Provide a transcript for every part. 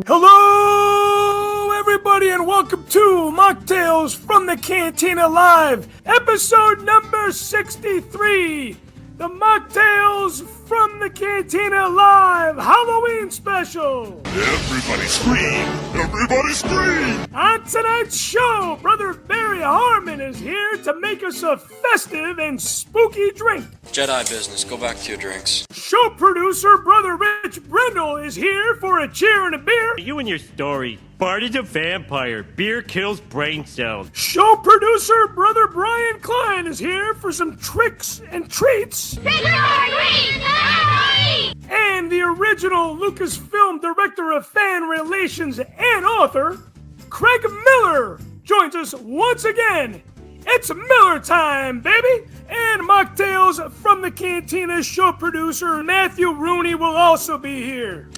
Hello, everybody, and welcome to Machtails from the Cantina Live, episode number 63. The Machtails from the Cantina Live Halloween special. Everybody scream! Everybody scream! On tonight's show, Brother Barry Harmon is here to make us a festive and spooky drink. Jedi business. Go back to your drinks. Show producer Brother Rich Brindle is here for a cheer and a beer. You and your story. Bart is a vampire. Beer kills brain cells. Show producer Brother Brian Klein is here for some tricks and treats. And the original Lucasfilm director of fan relations and author, Craig Miller, joins us once again. It's Miller time, baby! And Mocktails from the Cantina show producer Matthew Rooney will also be here.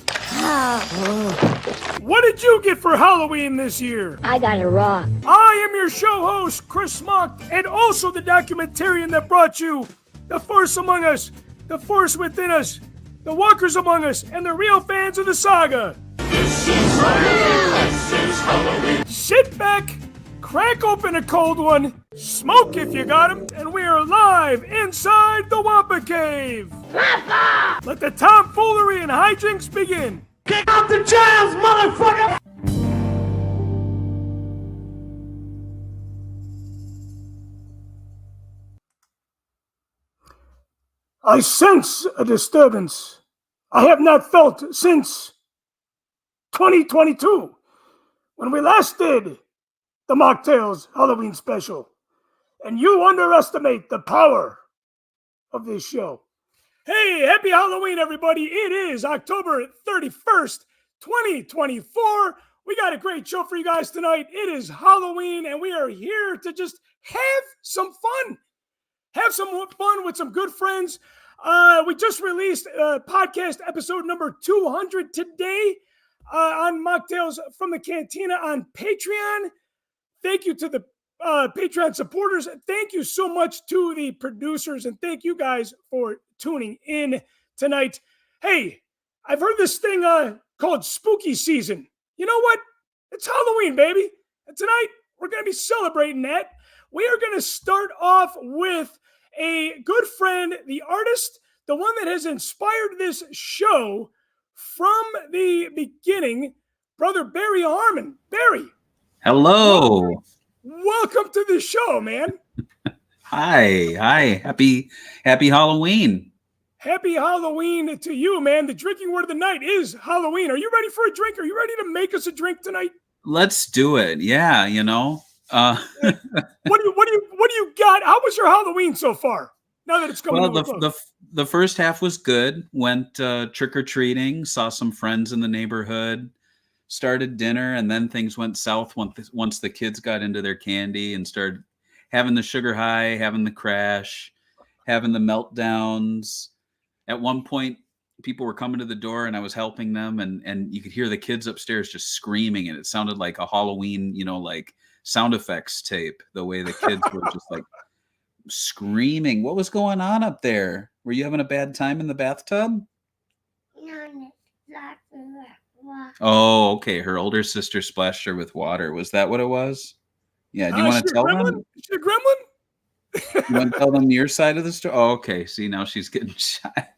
What did you get for Halloween this year? I got a rock. I am your show host, Chris Mock, and also the documentarian that brought you The Force Among Us, The Force Within Us, The Walkers Among Us, and the real fans of the saga. This is Halloween! This is Halloween! Sit back, crack open a cold one, smoke if you got 'em, and we are live inside the Wampa Cave. Wampa! Let the tomfoolery and hijinks begin. Kick out the jails, motherfucker! I sense a disturbance I have not felt since 2022, when we last did the Mocktails Halloween special, and you underestimate the power of this show. Hey, happy Halloween, everybody. It is October 31st, 2024. We got a great show for you guys tonight. It is Halloween, and we are here to just have some fun. Have some fun with some good friends. We just released podcast episode number 200 today on Mocktails from the Cantina on Patreon. Thank you to the Patreon supporters. Thank you so much to the producers, and thank you guys for tuning in tonight. Hey, I've heard this thing called spooky season. You know what? It's Halloween, baby. And tonight, we're going to be celebrating that. We are going to start off with a good friend, the artist, the one that has inspired this show from the beginning, Brother Barry Harmon. Barry. Hello. Welcome to the show, man. Hi. Happy Halloween. Happy Halloween to you, man. The drinking word of the night is Halloween. Are you ready for a drink? Are you ready to make us a drink tonight? Let's do it. Yeah, you know. What do you got? How was your Halloween so far? Now that it's coming the first half was good. Went trick-or-treating, saw some friends in the neighborhood, started dinner, and then things went south once the kids got into their candy and started having the sugar high, having the crash, having the meltdowns. At one point, people were coming to the door and I was helping them, and you could hear the kids upstairs just screaming, and it sounded like a Halloween, like sound effects tape, the way the kids were just like screaming. What was going on up there? Were you having a bad time in the bathtub? Oh, okay. Her older sister splashed her with water. Was that what it was? Yeah. Do you want to tell them? Is she a gremlin? You want to tell them your side of the story? Oh, okay. See, now she's getting shy.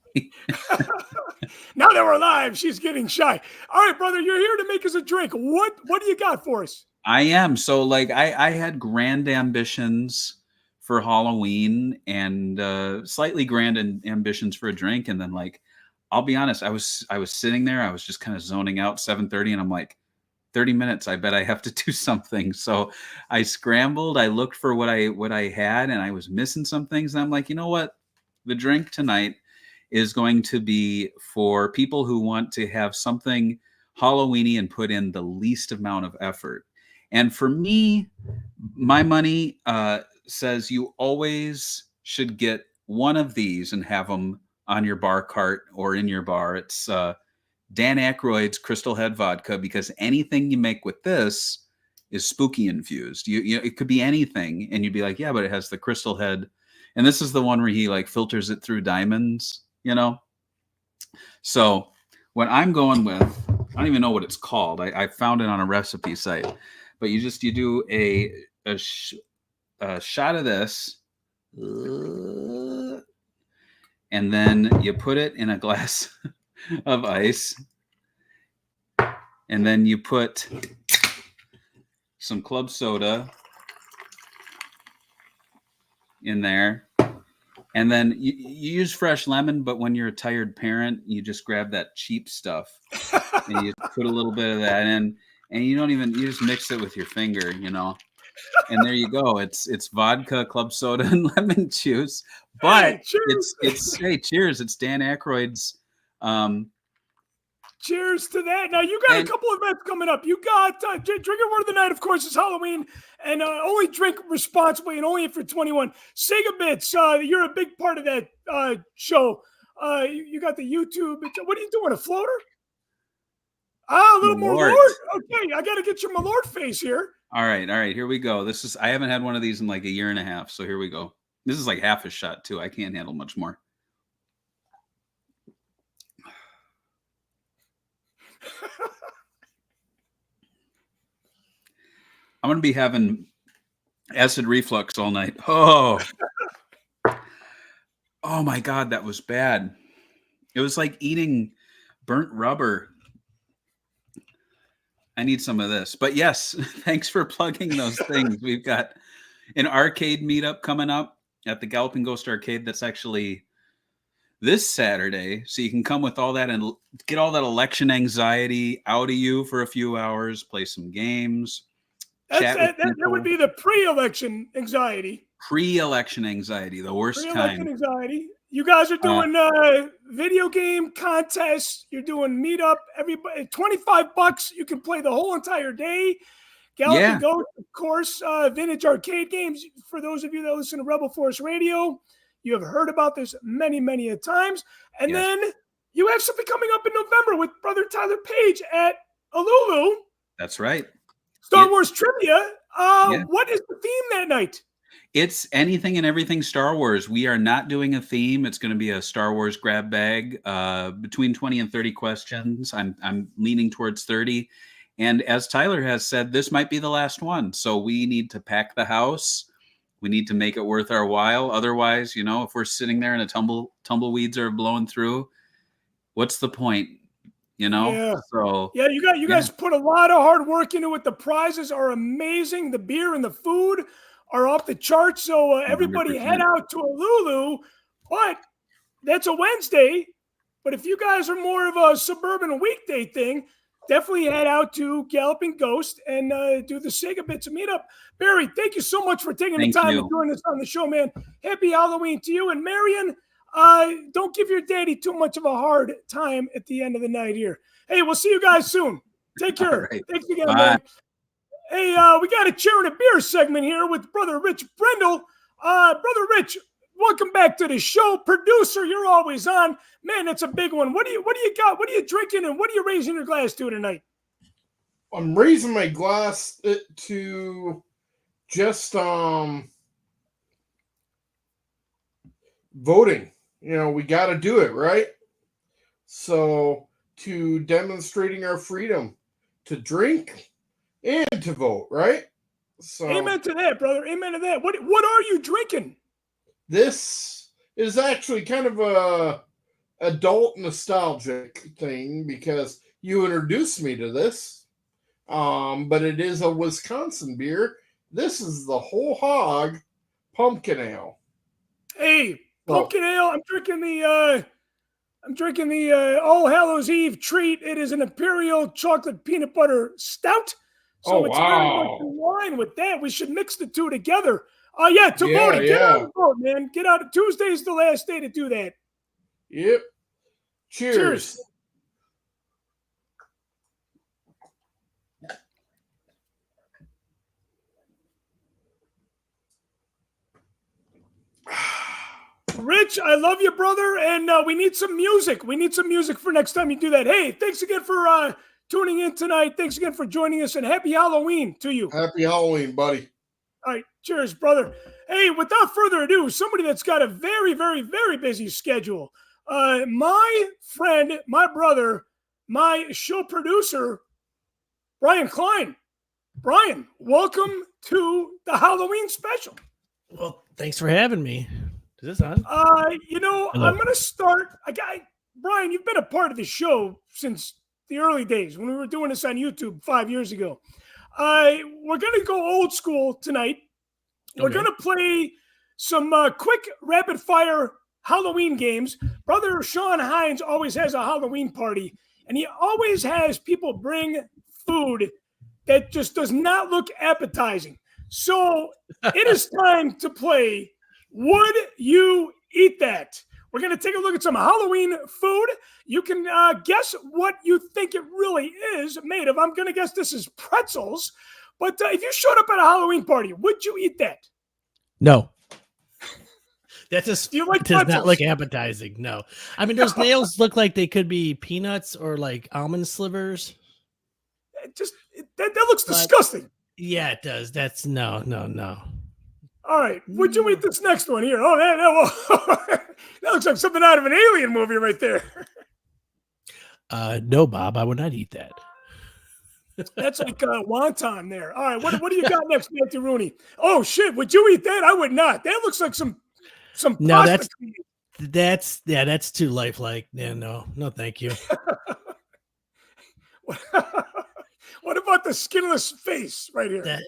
Now that we're live, she's getting shy. All right, brother, you're here to make us a drink. What do you got for us? I am. So I had grand ambitions for Halloween and slightly grand ambitions for a drink. And then I'll be honest, I was sitting there, I was just kind of zoning out 7:30 and I'm like, 30 minutes, I bet I have to do something. So I scrambled, I looked for what I had, and I was missing some things. And I'm like, you know what? The drink tonight is going to be for people who want to have something Halloweeny and put in the least amount of effort. And for me, my money says you always should get one of these and have them on your bar cart or in your bar. It's Dan Aykroyd's Crystal Head Vodka, because anything you make with this is spooky infused. You it could be anything, and you'd be like, yeah, but it has the Crystal Head. And this is the one where he filters it through diamonds, So what I'm going with, I don't even know what it's called. I found it on a recipe site, but you do a shot of this, and then you put it in a glass of ice, and then you put some club soda in there. And then you use fresh lemon, but when you're a tired parent, you just grab that cheap stuff and you put a little bit of that in, and you just mix it with your finger, And there you go. It's vodka, club soda, and lemon juice. But Hey, cheers. hey, cheers! It's Dan Aykroyd's. Cheers to that. Now, you got a couple of events coming up. You got Drinking Word of the Night, of course, is Halloween, and only drink responsibly and only if you're 21. Sega Bits, you're a big part of that show. You got the YouTube. What are you doing, a floater? A little more Lord. Okay, I got to get your Malort face here. All right, here we go. I haven't had one of these in like a year and a half, so here we go. This is like half a shot, too. I can't handle much more. I'm going to be having acid reflux all night. Oh my God, that was bad. It was like eating burnt rubber. I need some of this. But yes, thanks for plugging those things. We've got an arcade meetup coming up at the Galloping Ghost Arcade. That's actually this Saturday. So you can come with all that and get all that election anxiety out of you for a few hours, play some games. That would be the pre-election anxiety. Pre-election anxiety, the worst kind. Pre-election anxiety. You guys are doing video game contests. You're doing meetup. Everybody, $25. You can play the whole entire day. Galloping Ghost, of course, vintage arcade games. For those of you that listen to Rebel Force Radio, you have heard about this many, many a times. And then you have something coming up in November with Brother Tyler Page at Alulu. That's right. Star Wars trivia. What is the theme that night? It's anything and everything Star Wars. We are not doing a theme. It's going to be a Star Wars grab bag. Between 20 and 30 questions. I'm leaning towards 30. And as Tyler has said, this might be the last one. So we need to pack the house. We need to make it worth our while. Otherwise, if we're sitting there and a tumbleweeds are blowing through, what's the point? So you guys put a lot of hard work into it. The prizes are amazing. The beer and the food are off the charts. So everybody 100%. Head out to Alulu, but that's a Wednesday. But if you guys are more of a suburban weekday thing, definitely head out to Galloping Ghost and do the Sega Bits meetup. Barry, thank you so much for taking the time to join us on the show, man. Happy Halloween to you. And Marion, don't give your daddy too much of a hard time at the end of the night here. Hey, we'll see you guys soon. Take care. Right. Thanks again, man. Hey, we got a chair and a beer segment here with Brother Rich Brendel. Brother Rich, welcome back to the show. Producer, you're always on. Man, that's a big one. What do you got? What are you drinking and what are you raising your glass to tonight? I'm raising my glass to just voting. We got to do it, right? So to demonstrating our freedom to drink and to vote, right? So amen to that, brother. Amen to that. What are you drinking? This is actually kind of a adult nostalgic thing because you introduced me to this. But it is a Wisconsin beer. This is the Whole Hog Pumpkin Ale. Hey, pumpkin ale. I'm drinking the All Hallows Eve treat. It is an Imperial chocolate peanut butter stout. So it's very much in line with that. We should mix the two together. Vote. Get out and vote, man. Get out. Tuesday's the last day to do that. Yep. Cheers. Rich, I love you, brother, and we need some music. We need some music for next time you do that. Hey, thanks again for tuning in tonight. Thanks again for joining us, and happy Halloween to you. Happy Halloween, buddy. All right, cheers, brother. Hey, without further ado, somebody that's got a very, very, very busy schedule. my friend, my brother, my show producer, Brian Klein. Brian, welcome to the Halloween special. Well, thanks for having me. Is this on? Hello. I'm going to start. Brian, you've been a part of the show since the early days when we were doing this on YouTube 5 years ago. We're going to go old school tonight. We're going to play some quick rapid fire Halloween games. Brother Sean Hines always has a Halloween party, and he always has people bring food that just does not look appetizing. So it is time to play Would You Eat That? We're going to take a look at some Halloween food. You can guess what you think it really is made of. I'm going to guess this is pretzels. But if you showed up at a Halloween party, would you eat that? No. That just Do you like does pretzels? not look appetizing. No. I mean, those nails look like they could be peanuts or like almond slivers. That looks disgusting. Yeah, it does. That's no. All right. Would you eat this next one here? Oh, that looks like something out of an alien movie right there. No, Bob, I would not eat that. That's like wonton there. All right. What do you got next, Matthew Rooney? Oh, shit. Would you eat that? I would not. That looks like some No, pasta. that's too lifelike. Yeah, no, thank you. What about the skinless face right here?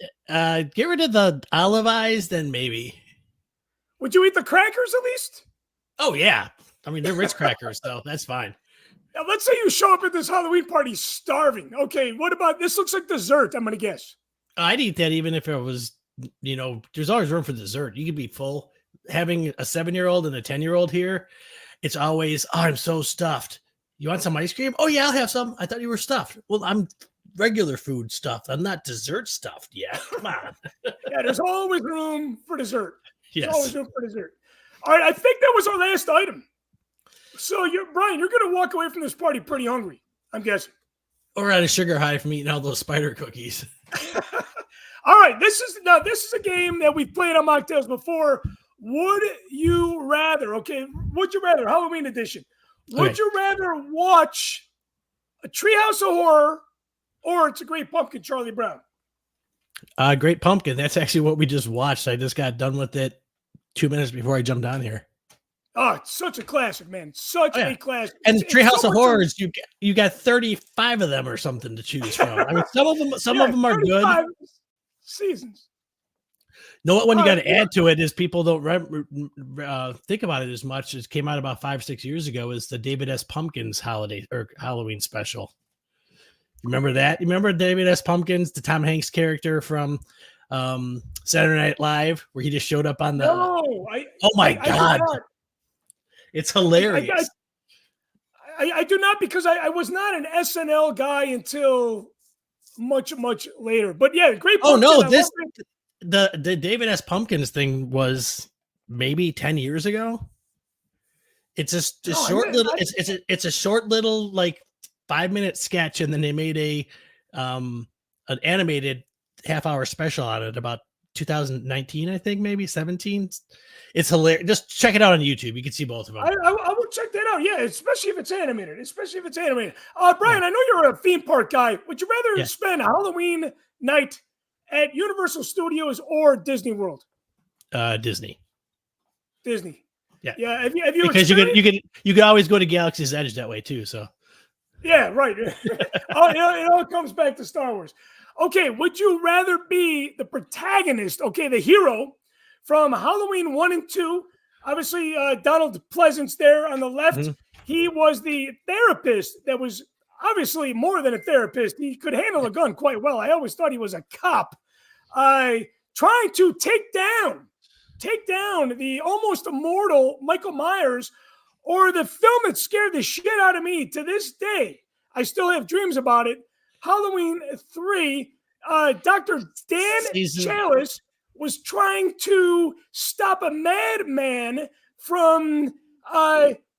Get rid of the olive eyes, then maybe. Would you eat the crackers at least? Oh yeah, I mean they're Ritz crackers, so that's fine. Now, let's say you show up at this Halloween party starving. Okay, what about this? Looks like dessert. I'm gonna guess. I'd eat that even if it was, there's always room for dessert. You could be full. Having a 7-year-old and a 10-year-old here, it's always, oh, I'm so stuffed. You want some ice cream? Oh yeah, I'll have some. I thought you were stuffed. Well, I'm regular food stuffed. I'm not dessert stuffed yet. Come on. Yeah, there's always room for dessert. Yes. There's always room for dessert. All right, I think that was our last item. So, Brian, you're going to walk away from this party pretty hungry, I'm guessing. Or on a sugar high from eating all those spider cookies. All right, this is a game that we've played on Machtails before. Would you rather? Okay, would you rather? Halloween edition. Would you rather watch a Treehouse of Horror or It's a Great Pumpkin, Charlie Brown? Great Pumpkin. That's actually what we just watched. I just got done with it 2 minutes before I jumped on here. Oh, it's such a classic, man. Such a classic. And Treehouse of Horrors, you got 35 of them or something to choose from. I mean, some of them are good. Seasons. No, what one you got to add to it is people don't think about it as much. It came out about 5-6 years ago. Is the David S. Pumpkins holiday or Halloween special? Remember that? You remember David S. Pumpkins, the Tom Hanks character from Saturday Night Live, where he just showed up on the. No, oh my God, it's hilarious. I do not, because I was not an SNL guy until much later. But yeah, Great Pumpkin. Oh no, the David S. Pumpkins thing was maybe 10 years ago. It's just a short little. It's a short little like 5-minute sketch, and then they made an animated half-hour special on it about 2019, I think, maybe 17. It's hilarious. Just check it out on YouTube. You can see both of them. I will check that out. Yeah, especially if it's animated. Brian, I know you're a theme park guy. Would you rather spend a Halloween night at Universal Studios or Disney World? Disney. Yeah. Have you because you could always go to Galaxy's Edge that way too. So. Yeah, right. It all comes back to Star Wars. Okay, would you rather be the protagonist, the hero from Halloween 1 and 2? Obviously, Donald Pleasance there on the left. Mm-hmm. He was the therapist that was obviously more than a therapist. He could handle a gun quite well. I always thought he was a cop. Trying to take down the almost immortal Michael Myers, or the film that scared the shit out of me to this day. I still have dreams about it. Halloween 3, Dr. Dan Chalice was trying to stop a madman from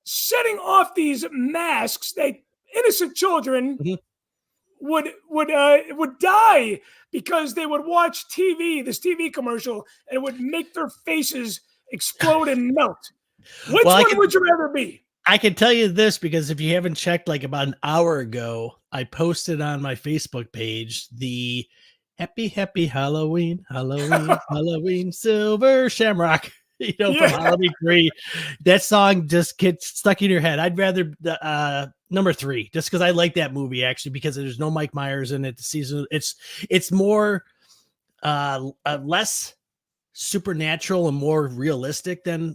setting off these masks that innocent children would die because they would watch this TV commercial, and it would make their faces explode and melt. Which one would you rather be? I can tell you this because if you haven't checked, like about an hour ago, I posted on my Facebook page the Happy Halloween, Halloween, Halloween, Silver Shamrock, from Halloween 3. That song just gets stuck in your head. I'd rather number 3, just because I like that movie actually, because there's no Mike Myers in it. The season, it's more less supernatural and more realistic than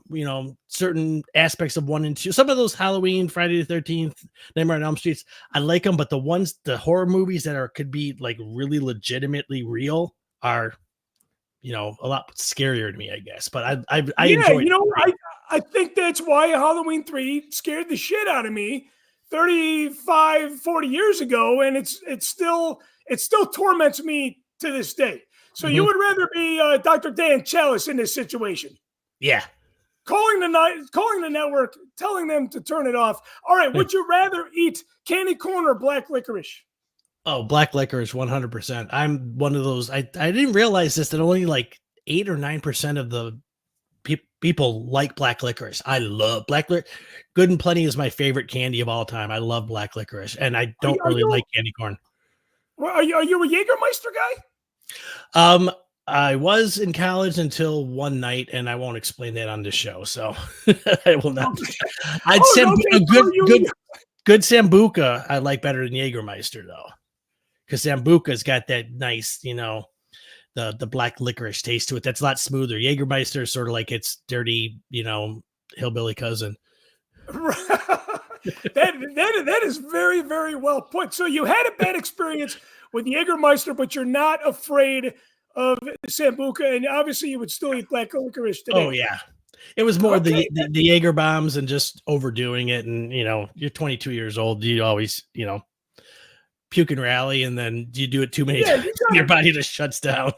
certain aspects of 1 and 2. Some of those Halloween, Friday the 13th, Nightmare on Elm Streets, I like them, but the horror movies that could be like really legitimately real are a lot scarier to me, I guess. But I enjoy it. I think that's why Halloween 3 scared the shit out of me 35, 40 years ago, and it still torments me to this day. So you would rather be Dr. Dan Chalice in this situation? Yeah. Calling the network, telling them to turn it off. All right. Would you rather eat candy corn or black licorice? Oh, black licorice, 100%. I'm one of those. I didn't realize this, that only like 8 or 9% of the people like black licorice. I love black licorice. Good and Plenty is my favorite candy of all time. I love black licorice, and I don't really like candy corn. Well, are you a Jägermeister guy? I was in college until one night, and I won't explain that on the show, so I will not. I'd good Sambuca I like better than Jägermeister though, because Sambuca's got that nice, the black licorice taste to it. That's a lot smoother. Jägermeister is sort of like its dirty, hillbilly cousin. that is very, very well put. So you had a bad experience with Jägermeister, but you're not afraid of Sambuca, and obviously you would still eat black licorice today. Oh yeah, it was more the Jaeger bombs and just overdoing it. And you're 22 years old, you always puke and rally, and then you do it too many times, your body just shuts down.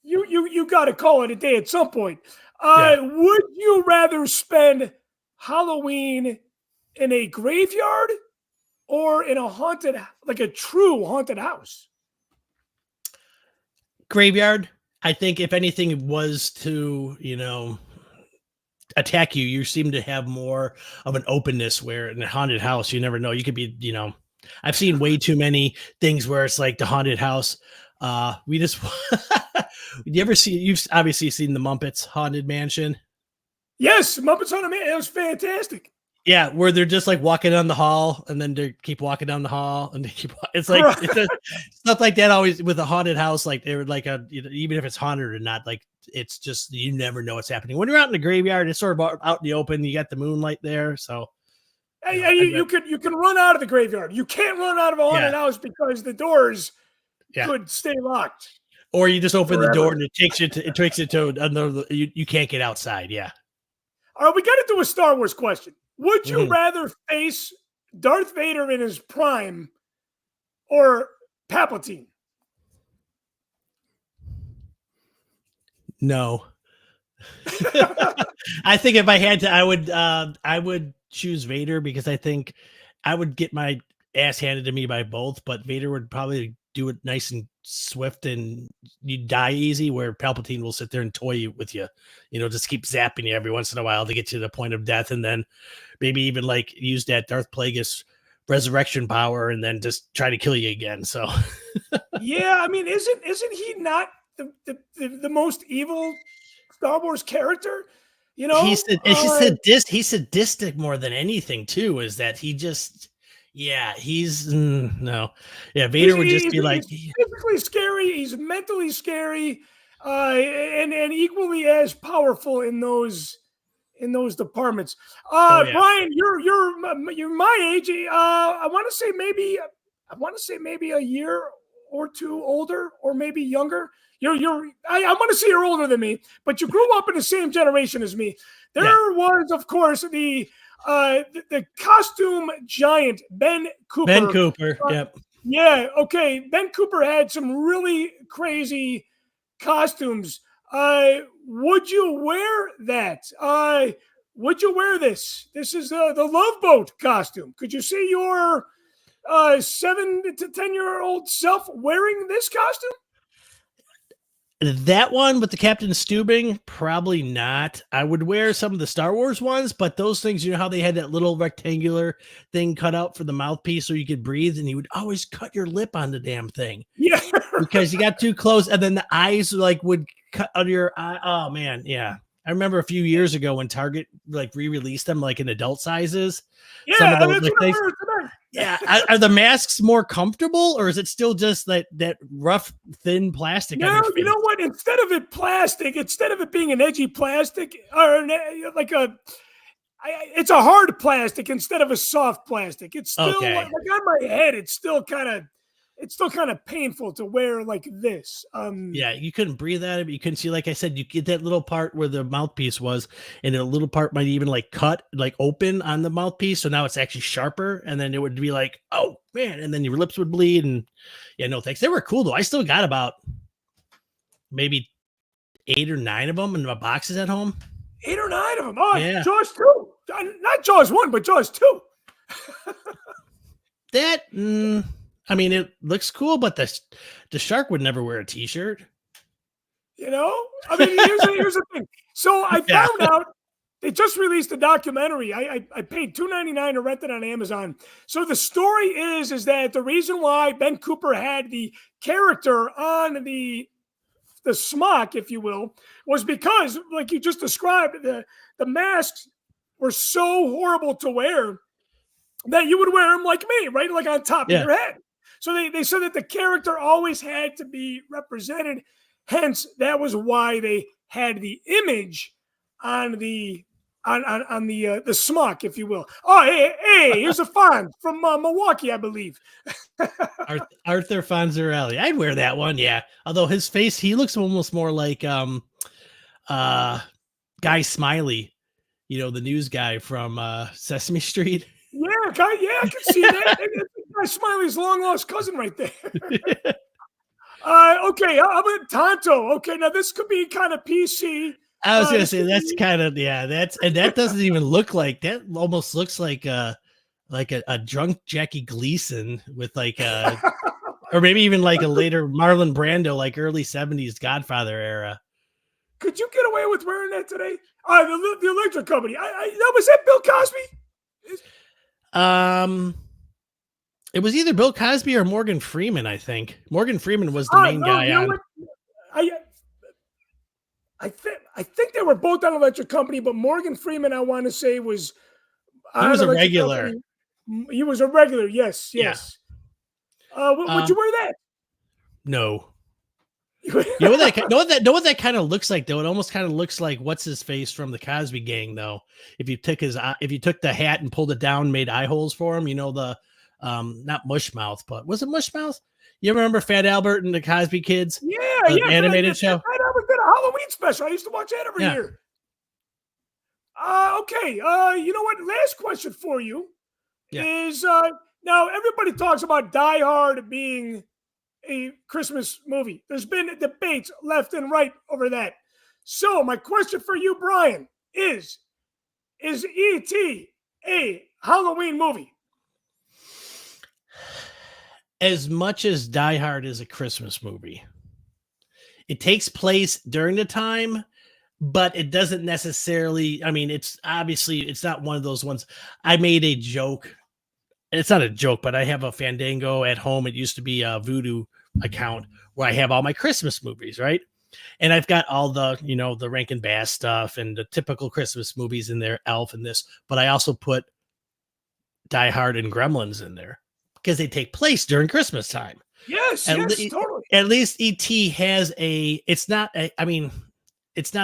You got to call it a day at some point. Would you rather spend Halloween in a graveyard or in a true haunted house? Graveyard. I think if anything was to, attack you, you seem to have more of an openness, where in a haunted house, you never know. You could be, I've seen way too many things where it's like the haunted house. You've obviously seen the Muppets Haunted Mansion. Yes, Muppets Haunted Mansion. It was fantastic. Yeah, where they're just like walking down the hall, and then they keep walking down the hall, and they keep. It's like stuff like that. Always with a haunted house, like they're like even if it's haunted or not, like it's just you never know what's happening. When you're out in the graveyard, it's sort of out in the open. You got the moonlight there, so you can run out of the graveyard. You can't run out of a haunted house because the doors could stay locked. Or you just open the door and it takes you to another. You can't get outside. Yeah. All right, we got to do a Star Wars question. Would you rather face Darth Vader in his prime or Palpatine? No. I think if I had to, I would choose Vader, because I think I would get my ass handed to me by both, but Vader would probably do it nice and swift, and you die easy, where Palpatine will sit there and toy with you, just keep zapping you every once in a while to get to the point of death, and then maybe even like use that Darth Plagueis resurrection power and then just try to kill you again. So yeah, I mean, isn't he not the most evil Star Wars character? He's sadistic more than anything too, is that he just no. Yeah, Vader would just be like, he's physically scary, he's mentally scary, and equally as powerful in those departments. Brian, you're my age. I want to say maybe a year or two older, or maybe younger. I want to say you're older than me, but you grew up in the same generation as me. There was, of course, the costume giant Ben Cooper. Ben Cooper, yep. Yeah, okay. Ben Cooper had some really crazy costumes. Would you wear that? Would you wear this? This is the Love Boat costume. Could you see your 7 to 10-year-old self wearing this costume? That one with the Captain Stubing, probably not. I would wear some of the Star Wars ones, but those things, you know how they had that little rectangular thing cut out for the mouthpiece so you could breathe, and you would always cut your lip on the damn thing. Yeah. Because you got too close, and then the eyes like would cut out your eye. Oh man, yeah. I remember a few years ago when Target like re-released them like in adult sizes. Yeah, Some of those, that's like, what I'm wearing tonight. yeah. Are the masks more comfortable, or is it still just that rough, thin plastic? No, you know what? Instead of it being an edgy plastic or like it's a hard plastic instead of a soft plastic. It's still Okay. like on my head. It's still kind of painful to wear like this. Yeah, you couldn't breathe out of it. You couldn't see, like I said, you get that little part where the mouthpiece was, and a little part might even like cut, like open on the mouthpiece. So now it's actually sharper, and then it would be like, oh man, and then your lips would bleed. And yeah, no thanks. They were cool though. I still got about maybe 8 or 9 of them in my boxes at home. 8 or 9 of them. Oh, yeah. Jaws 2. Not Jaws 1, but Jaws 2. That, I mean, it looks cool, but the shark would never wear a t-shirt. You know? I mean, here's the thing. So I found out they just released a documentary. I paid $2.99 to rent it on Amazon. So the story is that the reason why Ben Cooper had the character on the smock, if you will, was because, like you just described, the masks were so horrible to wear that you would wear them like me, right? Like on top of your head. So they said that the character always had to be represented. Hence, that was why they had the image on the smock, if you will. Oh, hey, here's a font from Milwaukee, I believe. Arthur Fonzarelli. I'd wear that one, yeah. Although his face, he looks almost more like Guy Smiley, you know, the news guy from Sesame Street. Yeah, I can see that. Guy Smiley's long lost cousin right there. Okay, how about Tonto? Okay, now this could be kind of PC. I was gonna say that's kind of that doesn't even look like that. Almost looks like a drunk Jackie Gleason with like or maybe even like a later Marlon Brando, like early 70s Godfather era. Could you get away with wearing that today? The electric company. That was it. Bill Cosby. It was either Bill Cosby or Morgan Freeman. I think Morgan Freeman was the main guy. You know I think they were both on electric company, but Morgan Freeman, I want to say, was he was a regular. Company. He was a regular. Yes. Yeah. Would you wear that? No. You know what that kind of looks like though? It almost kind of looks like what's his face from the Cosby Gang though. If you took the hat and pulled it down, made eye holes for him, you know, the not Mushmouth, but was it Mushmouth? You remember Fat Albert and the Cosby Kids? Yeah, animated show. Fat Albert did a Halloween special. I used to watch that every year. Okay. You know what? Last question for you is now everybody talks about Die Hard being a Christmas movie. There's been debates left and right over that. So my question for you, Brian, is E.T. a Halloween movie? As much as Die Hard is a Christmas movie, it takes place during the time, but it doesn't necessarily. I mean, it's not one of those ones. I made a joke. It's not a joke, but I have a Fandango at home. It used to be a Voodoo account where I have all my Christmas movies, right? And I've got all the, you know, the Rankin Bass stuff and the typical Christmas movies in there, Elf and this, but I also put Die Hard and Gremlins in there because they take place during Christmas time. Yes, totally. At least E.T. has it's not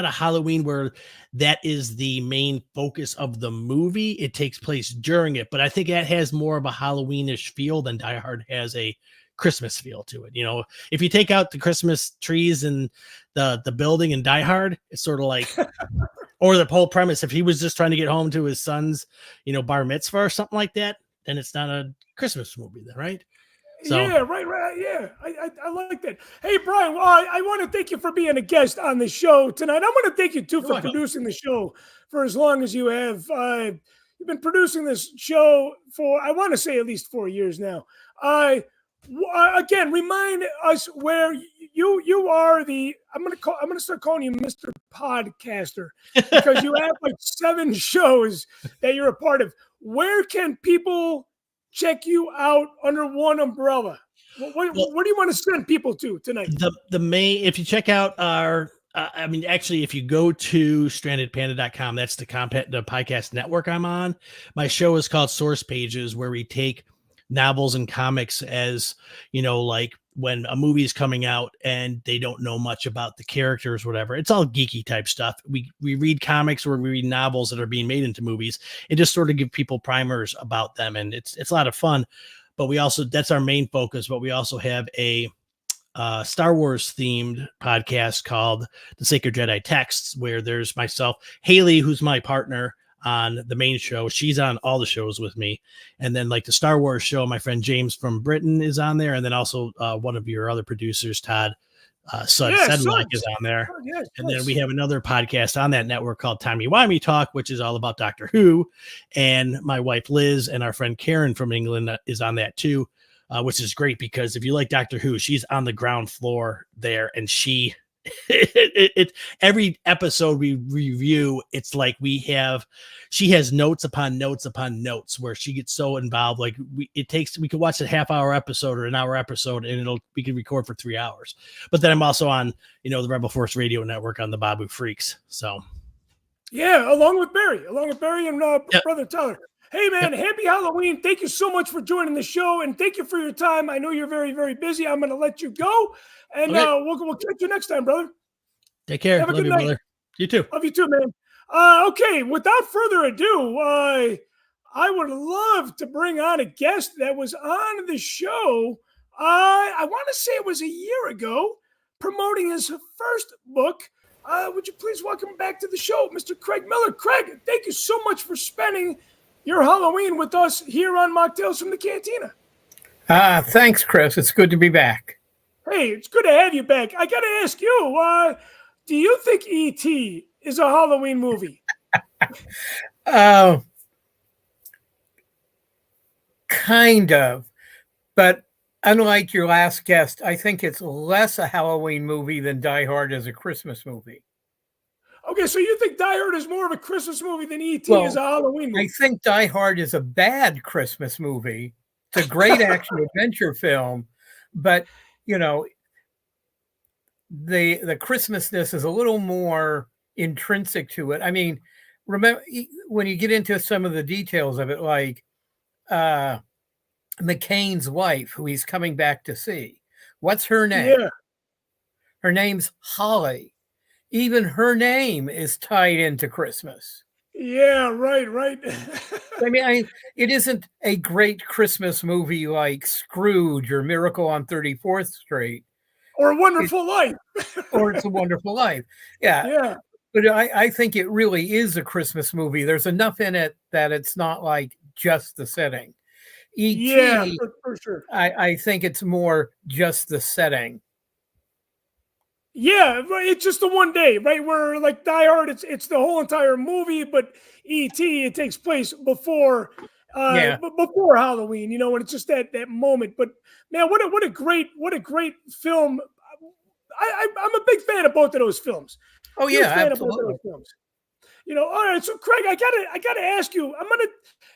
a Halloween where that is the main focus of the movie. It takes place during it, but I think that has more of a Halloweenish feel than Die Hard has a Christmas feel to it. You know, if you take out the Christmas trees and the building in Die Hard, it's sort of like, or the whole premise, if he was just trying to get home to his son's, you know, bar mitzvah or something like that, then it's not a Christmas movie then, right? So, yeah, right. Yeah, I like that. Hey, Brian, well, I want to thank you for being a guest on the show tonight. I want to thank you, too, for producing the show for as long as you have. You've been producing this show for, I want to say, at least 4 years now. Again, remind us where you you are I'm gonna start calling you Mr. Podcaster because you have like 7 shows that you're a part of. Where can people check you out under one umbrella? What do you want to send people to tonight? The main, if you check out our, actually, if you go to strandedpanda.com, that's the podcast network I'm on. My show is called Source Pages, where we take novels and comics as, like when a movie is coming out and they don't know much about the characters, whatever. It's all geeky type stuff. We read comics or we read novels that are being made into movies and just sort of give people primers about them. And it's a lot of fun. But we also, that's our main focus, but we also have a Star Wars themed podcast called The Sacred Jedi Texts, where there's myself, Haley, who's my partner on the main show. She's on all the shows with me. And then like the Star Wars show, my friend James from Britain is on there. And then also one of your other producers, Todd Sedlock is on there. Oh, yes, and then we have another podcast on that network called Timey Wimey Talk, which is all about Doctor Who. And my wife Liz and our friend Karen from England is on that too, which is great because if you like Doctor Who, she's on the ground floor there, and she every episode we review, it's like she has notes upon notes upon notes where she gets so involved. Like we could watch a half-hour episode or an hour episode and we can record for 3 hours. But then I'm also on, the Rebel Force Radio Network on the Babu Freaks. So yeah, along with Barry and brother Tyler. Hey man, Happy Halloween. Thank you so much for joining the show, and thank you for your time. I know you're very, very busy. I'm going to let you go, and we'll catch you next time, brother. Take care. Have a good night. Brother. You too. Love you too, man. Okay, without further ado, I would love to bring on a guest that was on the show. I want to say it was a year ago, promoting his first book. Would you please welcome back to the show, Mr. Craig Miller? Craig, thank you so much for spending your Halloween with us here on Machtails from the Cantina. Thanks, Chris. It's good to be back. Hey, it's good to have you back. I got to ask you, do you think E.T. is a Halloween movie? Kind of. But unlike your last guest, I think it's less a Halloween movie than Die Hard is a Christmas movie. Okay, so you think Die Hard is more of a Christmas movie than E.T. is a Halloween movie? I think Die Hard is a bad Christmas movie. It's a great action adventure film, but the Christmasness is a little more intrinsic to it. I mean, remember when you get into some of the details of it, like McCain's wife, who he's coming back to see. What's her name? Yeah. Her name's Holly. Even her name is tied into Christmas. Yeah, right. I mean, it isn't a great Christmas movie like Scrooge or Miracle on 34th Street. Or A Wonderful Life. Or It's a Wonderful Life. Yeah. But I think it really is a Christmas movie. There's enough in it that it's not like just the setting. E.T., yeah, for sure. I think it's more just the setting. Yeah, right. It's just the one day, right? Where like Die Hard, it's the whole entire movie, but E.T. it takes place before Halloween, and it's just that moment. But man, what a great film! I'm a big fan of both of those films. Oh yeah, absolutely. All right. So Craig, I gotta ask you.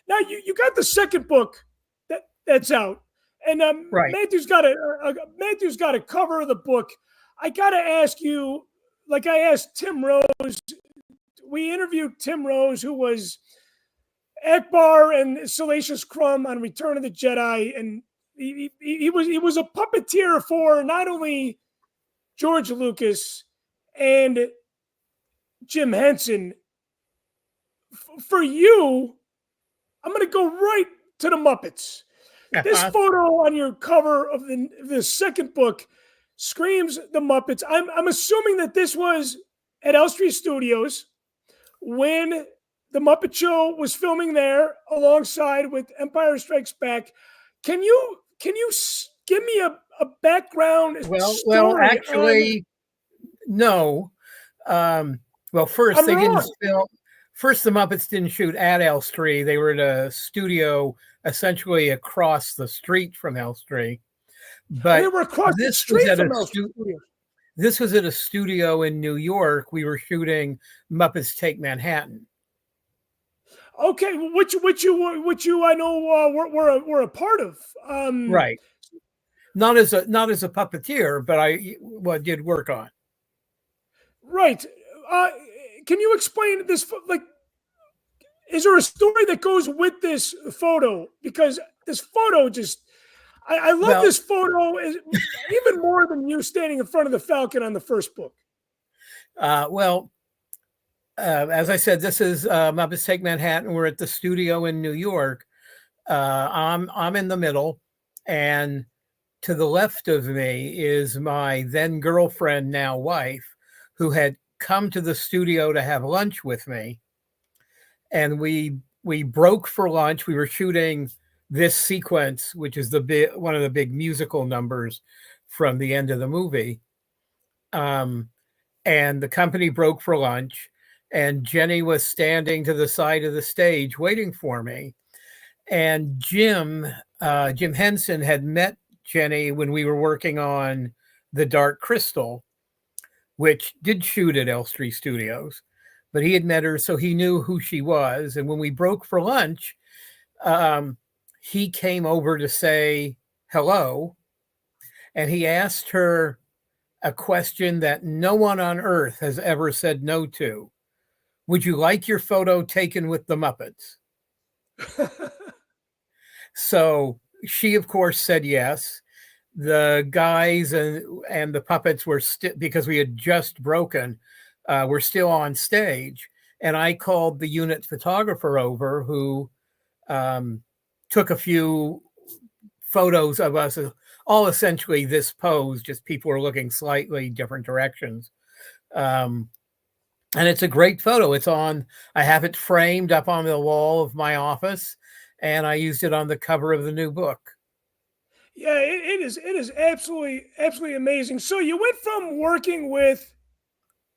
Now you got the second book that's out, and right. Matthew's got a cover of the book. I got to ask you, like I asked Tim Rose, we interviewed Tim Rose, who was Akbar and Salacious Crumb on Return of the Jedi. And he was a puppeteer for not only George Lucas and Jim Henson. For you, I'm going to go right to the Muppets. This photo on your cover of the second book screams the Muppets. I'm assuming that this was at Elstree Studios when the Muppet Show was filming there alongside with Empire Strikes Back. Can you give me a background? Well, actually, no. First they didn't film. First, the Muppets didn't shoot at Elstree. They were at a studio essentially across the street from Elstree. But they were across the street from Elstree. This was at a studio in New York. We were shooting Muppets Take Manhattan. Okay, which you I know were a part of. Right. Not as a puppeteer, but I did work on. Right. Can you explain this? Like, is there a story that goes with this photo? Because this photo just, I love this photo even more than you standing in front of the Falcon on the first book. As I said, this is Muppets Take Manhattan. We're at the studio in New York. I'm in the middle, and to the left of me is my then girlfriend, now wife, who had come to the studio to have lunch with me. And we broke for lunch. We were shooting this sequence, which is one of the big musical numbers from the end of the movie. And the company broke for lunch, and Jenny was standing to the side of the stage waiting for me. And Jim Henson had met Jenny when we were working on The Dark Crystal, which did shoot at Elstree Studios, but he had met her, so he knew who she was. And when we broke for lunch, he came over to say hello, and he asked her a question that no one on earth has ever said no to. Would you like your photo taken with the Muppets? So she, of course, said yes. The guys and the puppets were because we had just broken, were still on stage. And I called the unit photographer over, who took a few photos of us, all essentially this pose, just people were looking slightly different directions. And it's a great photo. I have it framed up on the wall of my office, and I used it on the cover of the new book. Yeah, it is absolutely amazing. So you went from working with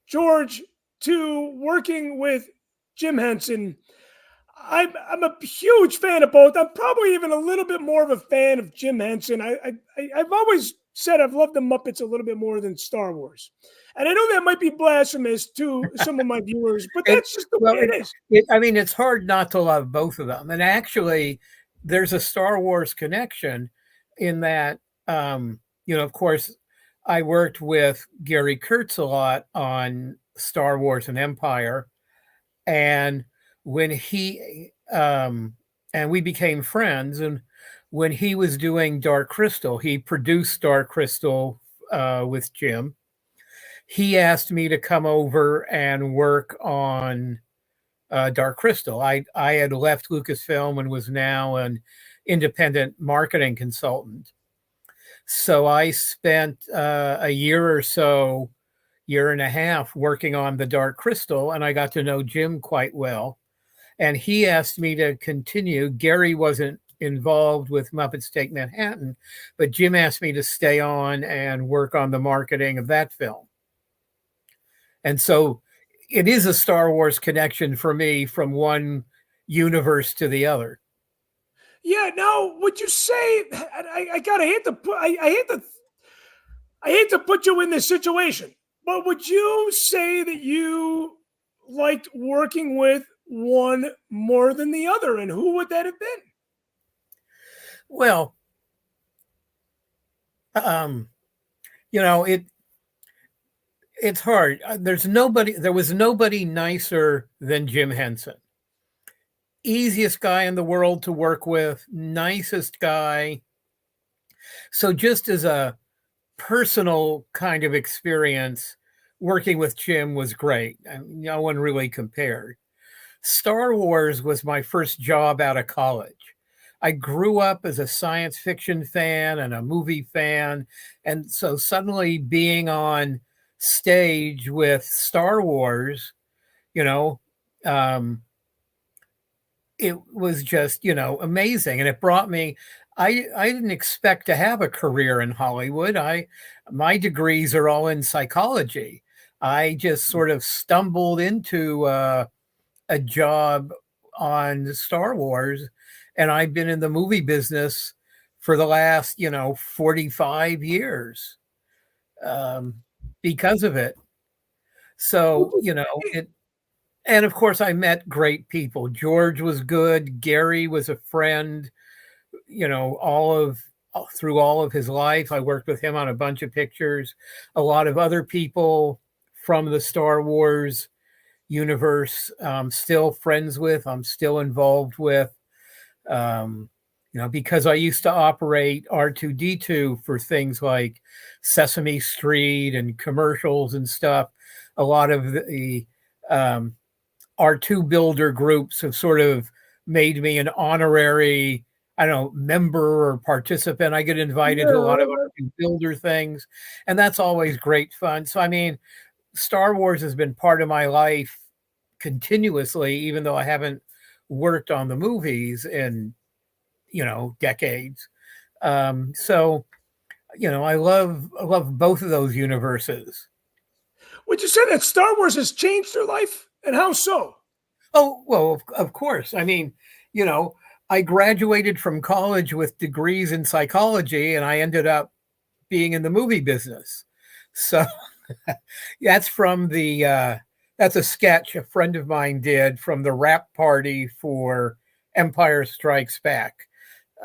George to working with Jim Henson. I'm a huge fan of both. I'm probably even a little bit more of a fan of Jim Henson. I've always said I've loved the Muppets a little bit more than Star Wars, and I know that might be blasphemous to some of my viewers, but that's just the way it is. It's hard not to love both of them. And actually, there's a Star Wars connection in that, of course, I worked with Gary Kurtz a lot on Star Wars and Empire, and when he and we became friends, and when he was doing Dark Crystal, he produced Dark Crystal with Jim. He asked me to come over and work on Dark Crystal. I had left Lucasfilm and was now an independent marketing consultant. So I spent a year and a half working on the Dark Crystal, and I got to know Jim quite well. And he asked me to continue. Gary wasn't involved with Muppets Take Manhattan, but Jim asked me to stay on and work on the marketing of that film. And so it is a Star Wars connection for me from one universe to the other. Yeah. Now, would you say I hate to put you in this situation, but would you say that you liked working with one more than the other, and who would that have been? Well, it's hard. There was nobody nicer than Jim Henson. Easiest guy in the world to work with, nicest guy. So just as a personal kind of experience, working with Jim was great. No one really compared. Star Wars was my first job out of college. I grew up as a science fiction fan and a movie fan. And so suddenly being on stage with Star Wars, it was just, amazing. And it brought me, I didn't expect to have a career in Hollywood. My degrees are all in psychology. I just sort of stumbled into a job on Star Wars, and I've been in the movie business for the last 45 years. because of it. So, and of course I met great people. George was good. Gary was a friend, through all of his life. I worked with him on a bunch of pictures. A lot of other people from the Star Wars universe, still friends with, I'm still involved with, because I used to operate R2D2 for things like Sesame Street and commercials and stuff. A lot of the R2 builder groups have sort of made me an honorary, member or participant. I get invited to a lot of R2 builder things, and that's always great fun. So, I mean, Star Wars has been part of my life continuously, even though I haven't worked on the movies in, decades. So, I love both of those universes. Would you say that Star Wars has changed your life, and how so? Oh, well, of course. I mean, I graduated from college with degrees in psychology, and I ended up being in the movie business. So that's from that's a sketch a friend of mine did from the wrap party for Empire Strikes Back.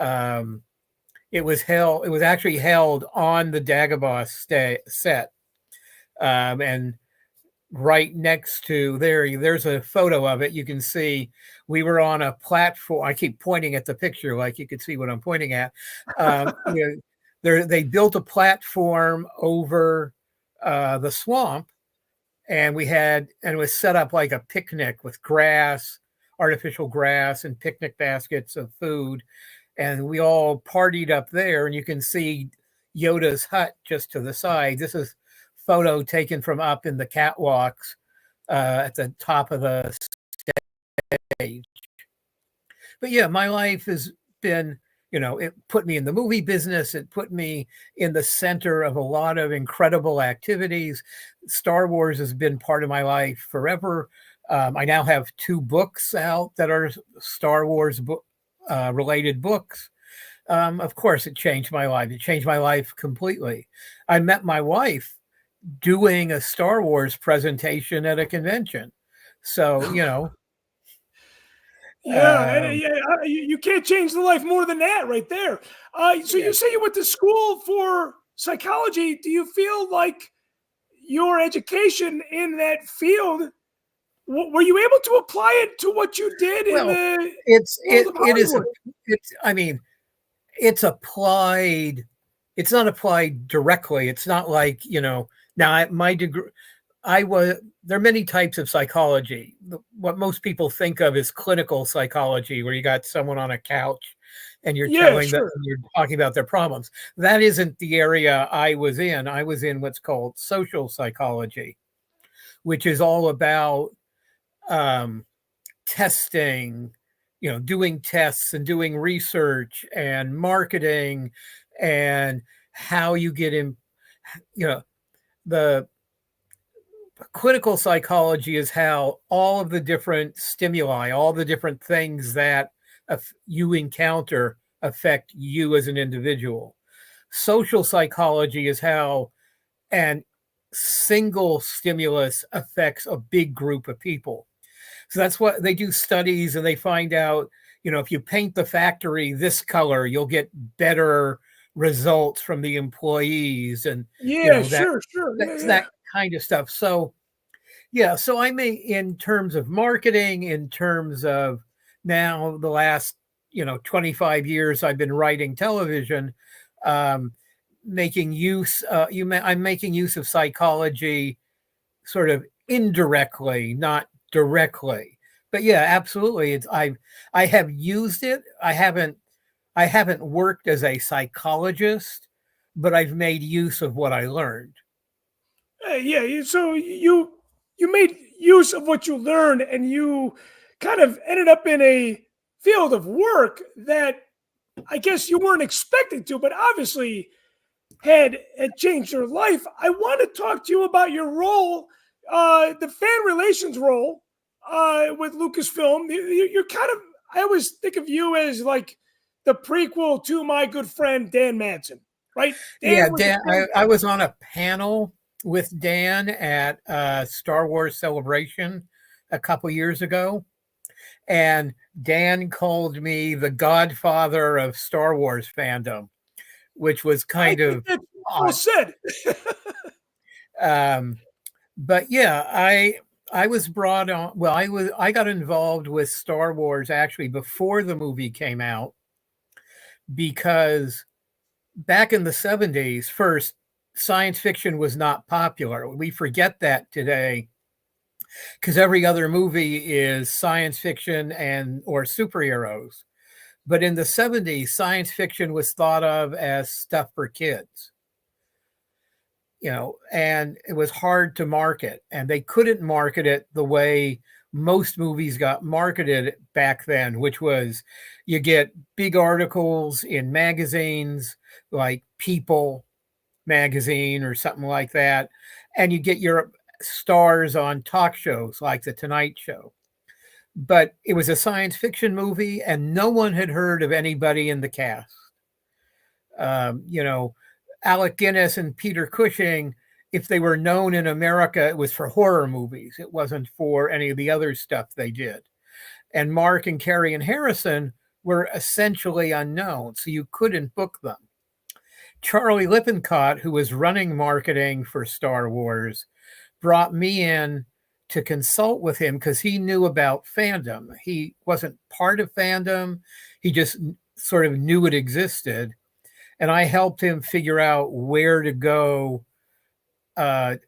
It was actually held on the Dagobah set. And right next to there's a photo of it. You can see we were on a platform. I keep pointing at the picture like you could see what I'm pointing at. They built a platform over the swamp, and it was set up like a picnic with grass, artificial grass, and picnic baskets of food. And we all partied up there, and you can see Yoda's hut just to the side. This is photo taken from up in the catwalks at the top of the stage. But yeah, my life has been, it put me in the movie business. It put me in the center of a lot of incredible activities. Star Wars has been part of my life forever. I now have 2 books out that are Star Wars related books. Of course, it changed my life. It changed my life completely. I met my wife doing a Star Wars presentation at a convention. So, you can't change the life more than that right there. You say you went to school for psychology. Do you feel like your education in that field, were you able to apply it to what you did it's applied. It's not applied directly. It's not like, now my degree, there are many types of psychology. What most people think of is clinical psychology, where you got someone on a couch and you're telling them, you're talking about their problems. That isn't the area I was in. I was in what's called social psychology, which is all about testing, doing tests and doing research and marketing and how you get in, the clinical psychology is how all of the different stimuli, all the different things that you encounter affect you as an individual. Social psychology is how an single stimulus affects a big group of people. So that's what they do studies, and they find out, if you paint the factory this color, you'll get better results from the employees, and that kind of stuff. So so I may, in terms of marketing, in terms of now the last 25 years I've been writing television, making use I'm making use of psychology sort of indirectly, not directly. But yeah, absolutely, I have used it. I haven't worked as a psychologist, but I've made use of what I learned. So you made use of what you learned, and you kind of ended up in a field of work that I guess you weren't expected to, but obviously had changed your life. I want to talk to you about your role, the fan relations role with Lucasfilm. You're kind of, I always think of you as like the prequel to my good friend Dan Madsen, right? Dan, I was on a panel with Dan at Star Wars Celebration a couple years ago, and Dan called me the godfather of Star Wars fandom, which was kind of well said. But yeah, I was brought on. Well, I got involved with Star Wars actually before the movie came out, because back in the 70s, first, science fiction was not popular. We forget that today because every other movie is science fiction and or superheroes. But in the 70s, science fiction was thought of as stuff for kids. And it was hard to market, and they couldn't market it the way most movies got marketed back then, which was you get big articles in magazines like People magazine or something like that, and you get your stars on talk shows like The Tonight Show. But it was a science fiction movie, and no one had heard of anybody in the cast. Alec Guinness and Peter Cushing, if they were known in America, it was for horror movies. It wasn't for any of the other stuff they did. And Mark and Carrie and Harrison were essentially unknown, so you couldn't book them. Charlie Lippincott, who was running marketing for Star Wars, brought me in to consult with him because he knew about fandom. He wasn't part of fandom. He just sort of knew it existed. And I helped him figure out where to go to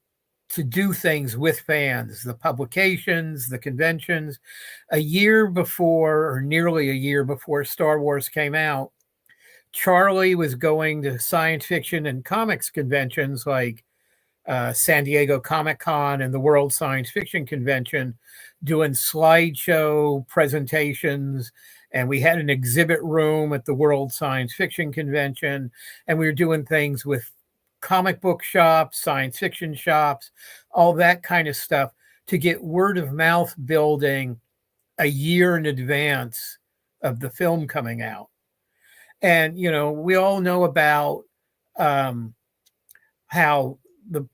do things with fans, the publications, the conventions. A year before, or nearly a year before Star Wars came out, Charlie was going to science fiction and comics conventions like San Diego Comic-Con and the World Science Fiction Convention, doing slideshow presentations. And we had an exhibit room at the World Science Fiction Convention, and we were doing things with comic book shops, science fiction shops, all that kind of stuff to get word of mouth building a year in advance of the film coming out. And, we all know about how the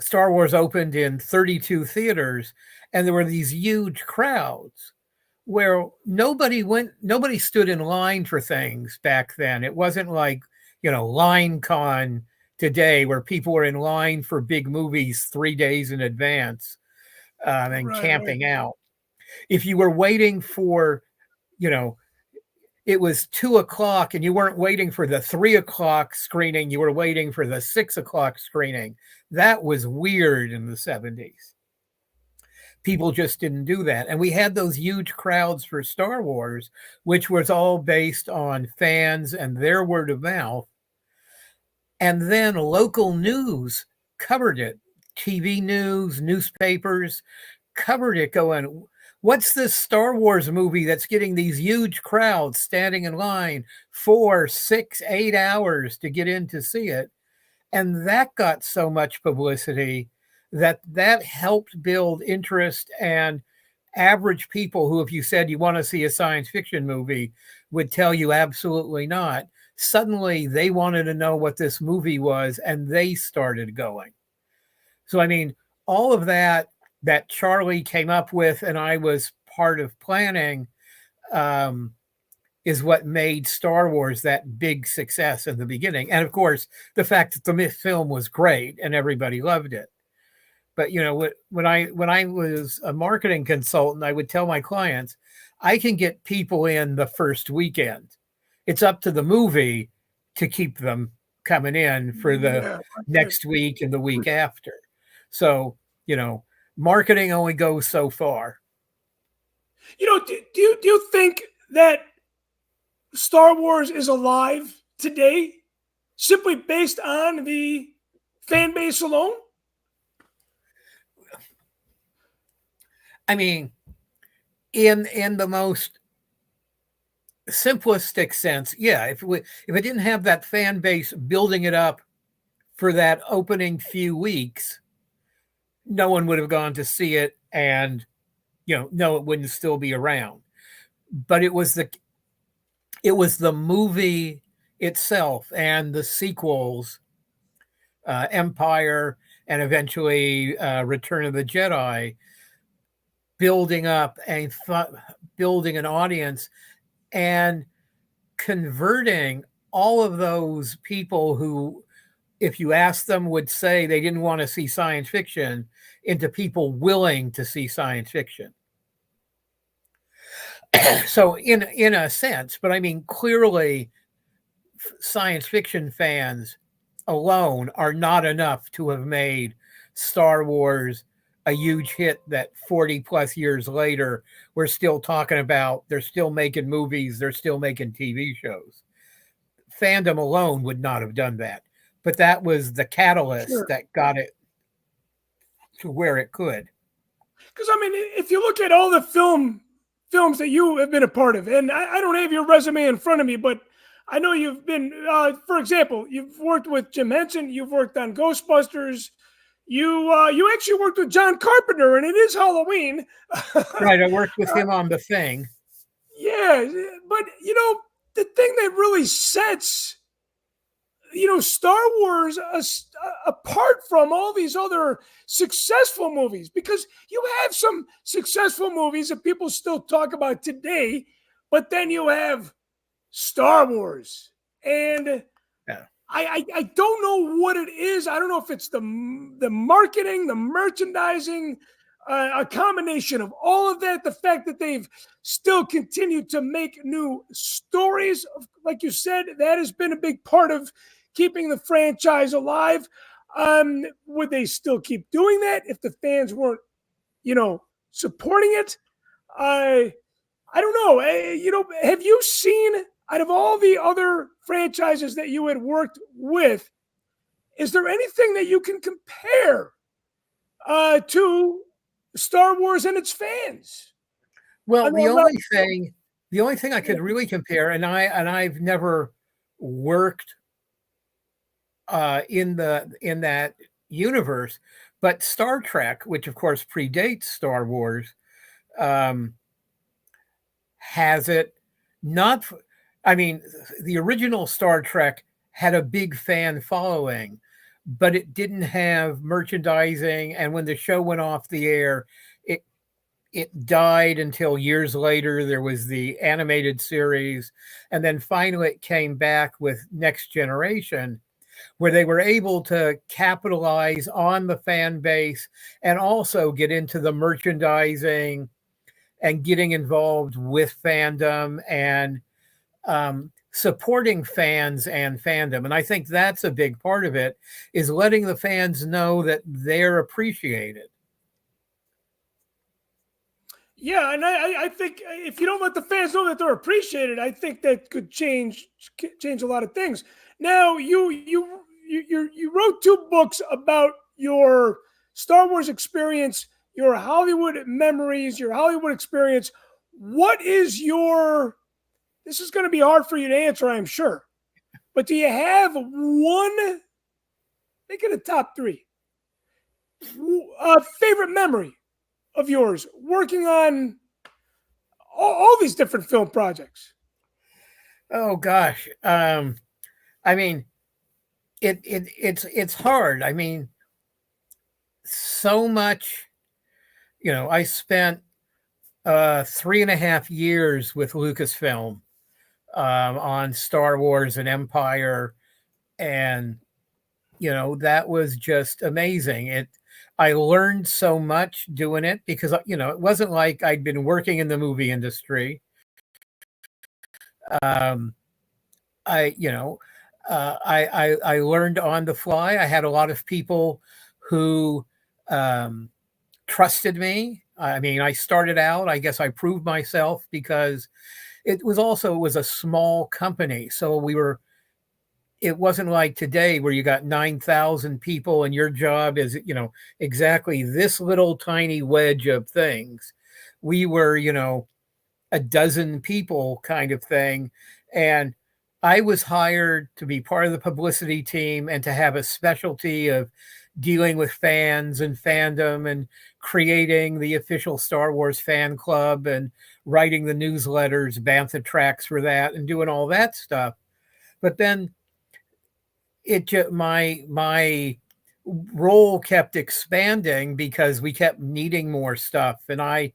Star Wars opened in 32 theaters, and there were these huge crowds where nobody stood in line for things back then. It wasn't like, Line Con today where people were in line for big movies 3 days in advance and camping out. If you were waiting for, it was 2:00 and you weren't waiting for the 3:00 screening, you were waiting for the 6:00 screening. That was weird in the 70s. People just didn't do that. And we had those huge crowds for Star Wars, which was all based on fans and their word of mouth. And then local news covered it. TV news, newspapers covered it, going, what's this Star Wars movie that's getting these huge crowds standing in line 4, 6, 8 hours to get in to see it? And that got so much publicity that helped build interest, and average people who, if you said you want to see a science fiction movie, would tell you absolutely not. Suddenly they wanted to know what this movie was, and they started going. So, I mean, all of that Charlie came up with and I was part of planning is what made Star Wars that big success in the beginning. And of course, the fact that the film was great and everybody loved it. But when I was a marketing consultant, I would tell my clients, I can get people in the first weekend. It's up to the movie to keep them coming in for the next week and the week after. So, marketing only goes so far. Do you think that Star Wars is alive today simply based on the fan base alone? I mean, in the most simplistic sense, yeah. If it didn't have that fan base building it up for that opening few weeks, no one would have gone to see it, and no, it wouldn't still be around. But it was the movie itself and the sequels, Empire and eventually Return of the Jedi, building up and building an audience and converting all of those people who, if you ask them, would say they didn't want to see science fiction into people willing to see science fiction. So in a sense, but I mean, clearly science fiction fans alone are not enough to have made Star Wars a huge hit that 40 plus years later we're still talking about. They're still making movies, they're still making TV shows. Fandom alone would not have done that, but that was the catalyst that got it to where it could. Because I mean, if you look at all the films that you have been a part of, and I don't have your resume in front of me, but I know you've been, for example, you've worked with Jim Henson, you've worked on Ghostbusters, you actually worked with John Carpenter, and it is Halloween. Right, I worked with him on The Thing. Yeah, but the thing that really sets Star Wars apart from all these other successful movies, because you have some successful movies that people still talk about today, but then you have Star Wars, and I don't know what it is. I don't know if it's the marketing, the merchandising, a combination of all of that. The fact that they've still continued to make new stories, like you said, that has been a big part of keeping the franchise alive. Would they still keep doing that if the fans weren't, supporting it? I don't know. Have you seen, out of all the other franchises that you had worked with, is there anything that you can compare to Star Wars and its fans? Well, the only thing I could really compare, and I've never worked in that universe, but Star Trek, which of course predates Star Wars, has it not. I mean, the original Star Trek had a big fan following, but it didn't have merchandising, and when the show went off the air, it died until years later. There was the animated series, and then finally it came back with Next Generation, where they were able to capitalize on the fan base and also get into the merchandising and getting involved with fandom and supporting fans and fandom. And I think that's a big part of it, is letting the fans know that they're appreciated. Yeah, and I think if you don't let the fans know that they're appreciated, I think that could change a lot of things. Now, you wrote 2 books about your Star Wars experience, your Hollywood memories, your Hollywood experience. What is your? This is going to be hard for you to answer, I'm sure. But do you have one? Make it a top 3. Favorite memory of yours working on all these different film projects? Oh gosh, I mean, it's hard. I mean, so much. I spent 3.5 years with Lucasfilm on Star Wars and Empire, and that was just amazing. I learned so much doing it because it wasn't like I'd been working in the movie industry. I learned on the fly. I had a lot of people who trusted me. I mean, I started out, I guess I proved myself because it was a small company. So it wasn't like today where you got 9,000 people and your job is, exactly this little tiny wedge of things. We were, a dozen people kind of thing. And I was hired to be part of the publicity team and to have a specialty of dealing with fans and fandom and creating the official Star Wars fan club and writing the newsletters, Bantha tracks for that, and doing all that stuff. But then my role kept expanding because we kept needing more stuff. And I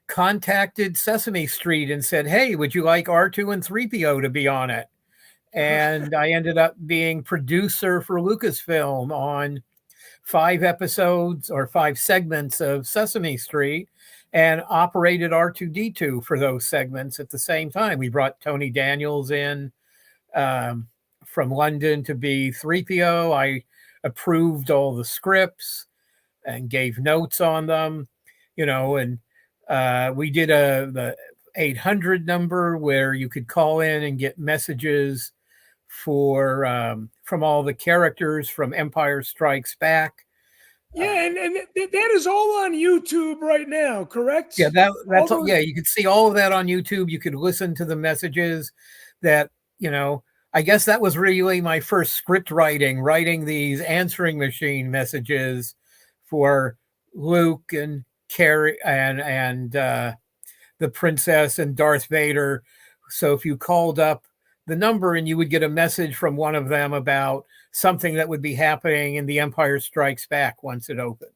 contacted Sesame Street and said, "Hey, would you like R2 and 3PO to be on it?" And I ended up being producer for Lucasfilm on 5 episodes or 5 segments of Sesame Street, and operated R2D2 for those segments at the same time. We brought Tony Daniels in from London to be 3PO. I approved all the scripts and gave notes on them, and we did the 800 number where you could call in and get messages from all the characters from Empire Strikes Back. Yeah, and that is all on YouTube right now, correct? Yeah, that's all, yeah. You can see all of that on YouTube. You could listen to the messages that, I guess that was really my first script writing these answering machine messages for Luke and Carrie and the princess and Darth Vader. So if you called up the number and you would get a message from one of them about something that would be happening in The Empire Strikes Back once it opened.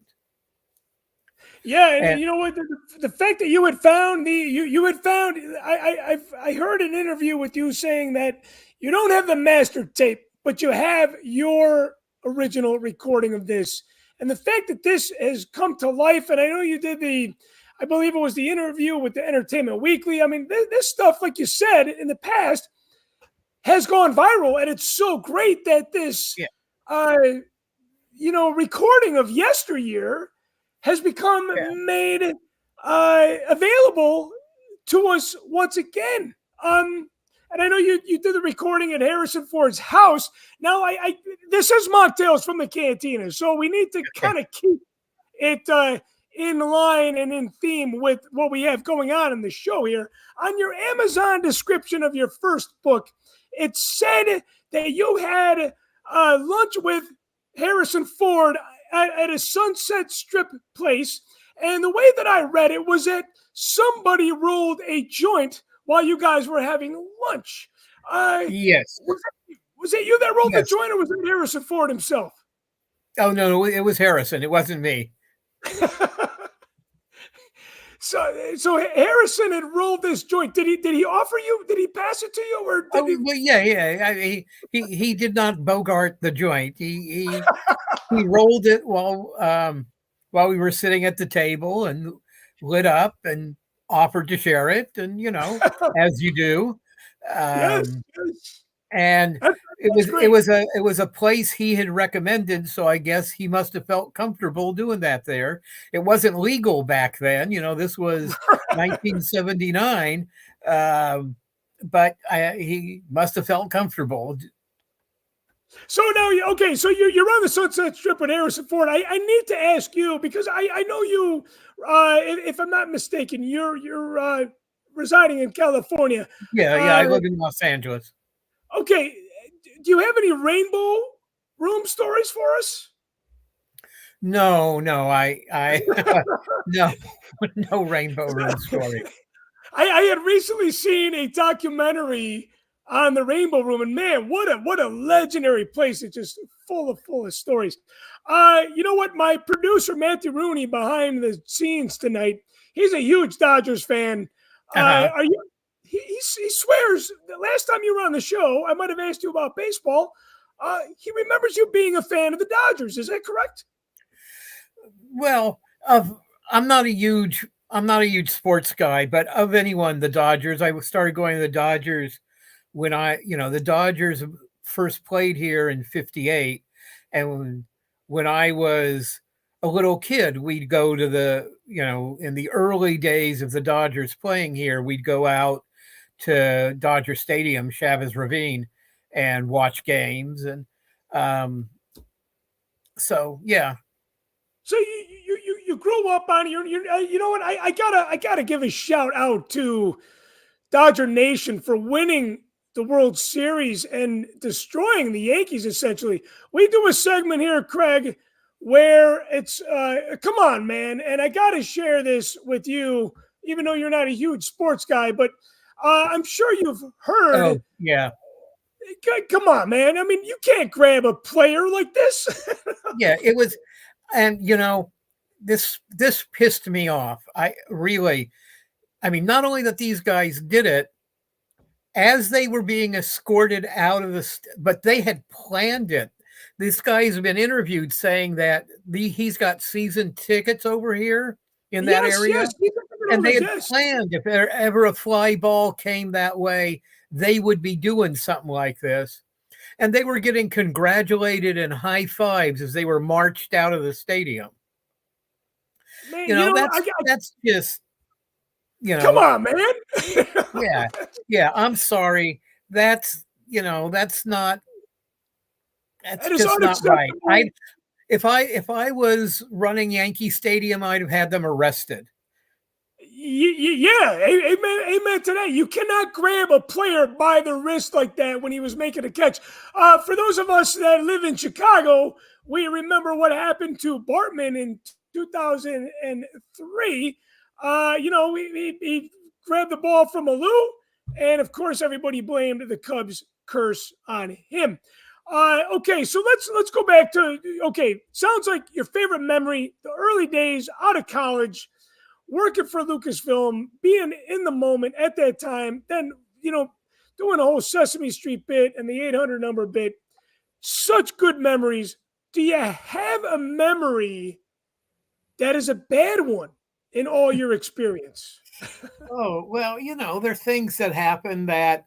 Yeah, and you know what? The fact that you had found I heard an interview with you saying that you don't have the master tape, but you have your original recording of this. And the fact that this has come to life, and I know you did I believe it was the interview with the Entertainment Weekly. I mean, this stuff, like you said, in the past has gone viral, and it's so great that this, recording of yesteryear has become made available to us once again. And I know you did the recording at Harrison Ford's house. Now, this is Machtails from the Cantina, so we need to kind of keep it in line and in theme with what we have going on in the show here. On your Amazon description of your first book, it said that you had lunch with Harrison Ford at a Sunset Strip place. And the way that I read it was that somebody rolled a joint while you guys were having lunch. Yes. Was it you that rolled the joint, or was it Harrison Ford himself? Oh, no, it was Harrison. It wasn't me. So Harrison had rolled this joint. Did he offer you? Did he pass it to you, or did he? Well, yeah. He did not bogart the joint. He rolled it while we were sitting at the table, and lit up and offered to share it, and as you do. Yes. And it was a place he had recommended, so I guess he must have felt comfortable doing that there. It wasn't legal back then, this was 1979, but he must have felt comfortable. So now, so you're on the Sunset Strip with Harrison Ford. I need to ask you, because I know you, if I'm not mistaken, you're residing in California. Yeah, I live in Los Angeles. Okay, do you have any Rainbow Room stories for us? No, I no Rainbow Room story. I had recently seen a documentary on the Rainbow Room, and man, what a legendary place! It's just full of stories. You know what? My producer Matthew Rooney, behind the scenes tonight, he's a huge Dodgers fan. Are you? He swears the last time you were on the show, I might have asked you about baseball. He remembers you being a fan of the Dodgers. Is that correct? Well, I'm not a huge sports guy, but of anyone, the Dodgers. I started going to the Dodgers when the Dodgers first played here in '58, and when I was a little kid, we'd go to in the early days of the Dodgers playing here, we'd go out to Dodger Stadium, Chavez Ravine, and watch games. And so, yeah. So you grew up on you know what? I gotta give a shout out to Dodger Nation for winning the World Series and destroying the Yankees. Essentially, we do a segment here, Craig, where it's come on, man, and I gotta share this with you, even though you're not a huge sports guy, but I'm sure you've heard. Oh, yeah. Come on, man. I mean, you can't grab a player like this. Yeah, it was, and this pissed me off. I mean, not only that these guys did it as they were being escorted out of but they had planned it. This guy's been interviewed saying that he's got season tickets over here in that area. Yes, and they had planned if there ever a fly ball came that way, they would be doing something like this. And they were getting congratulated and high fives as they were marched out of the stadium. Man, that's just, come on, man. Yeah. I'm sorry. That's not right. If I was running Yankee Stadium, I'd have had them arrested. Yeah, amen to that. You cannot grab a player by the wrist like that when he was making a catch. For those of us that live in Chicago, we remember what happened to Bartman in 2003. He grabbed the ball from Alou, and of course, everybody blamed the Cubs curse on him. Okay, so let's go back to, sounds like your favorite memory, the early days out of college, working for Lucasfilm, being in the moment at that time, then, doing a whole Sesame Street bit and the 800 number bit. Such good memories. Do you have a memory that is a bad one in all your experience? Oh, well, there are things that happen that,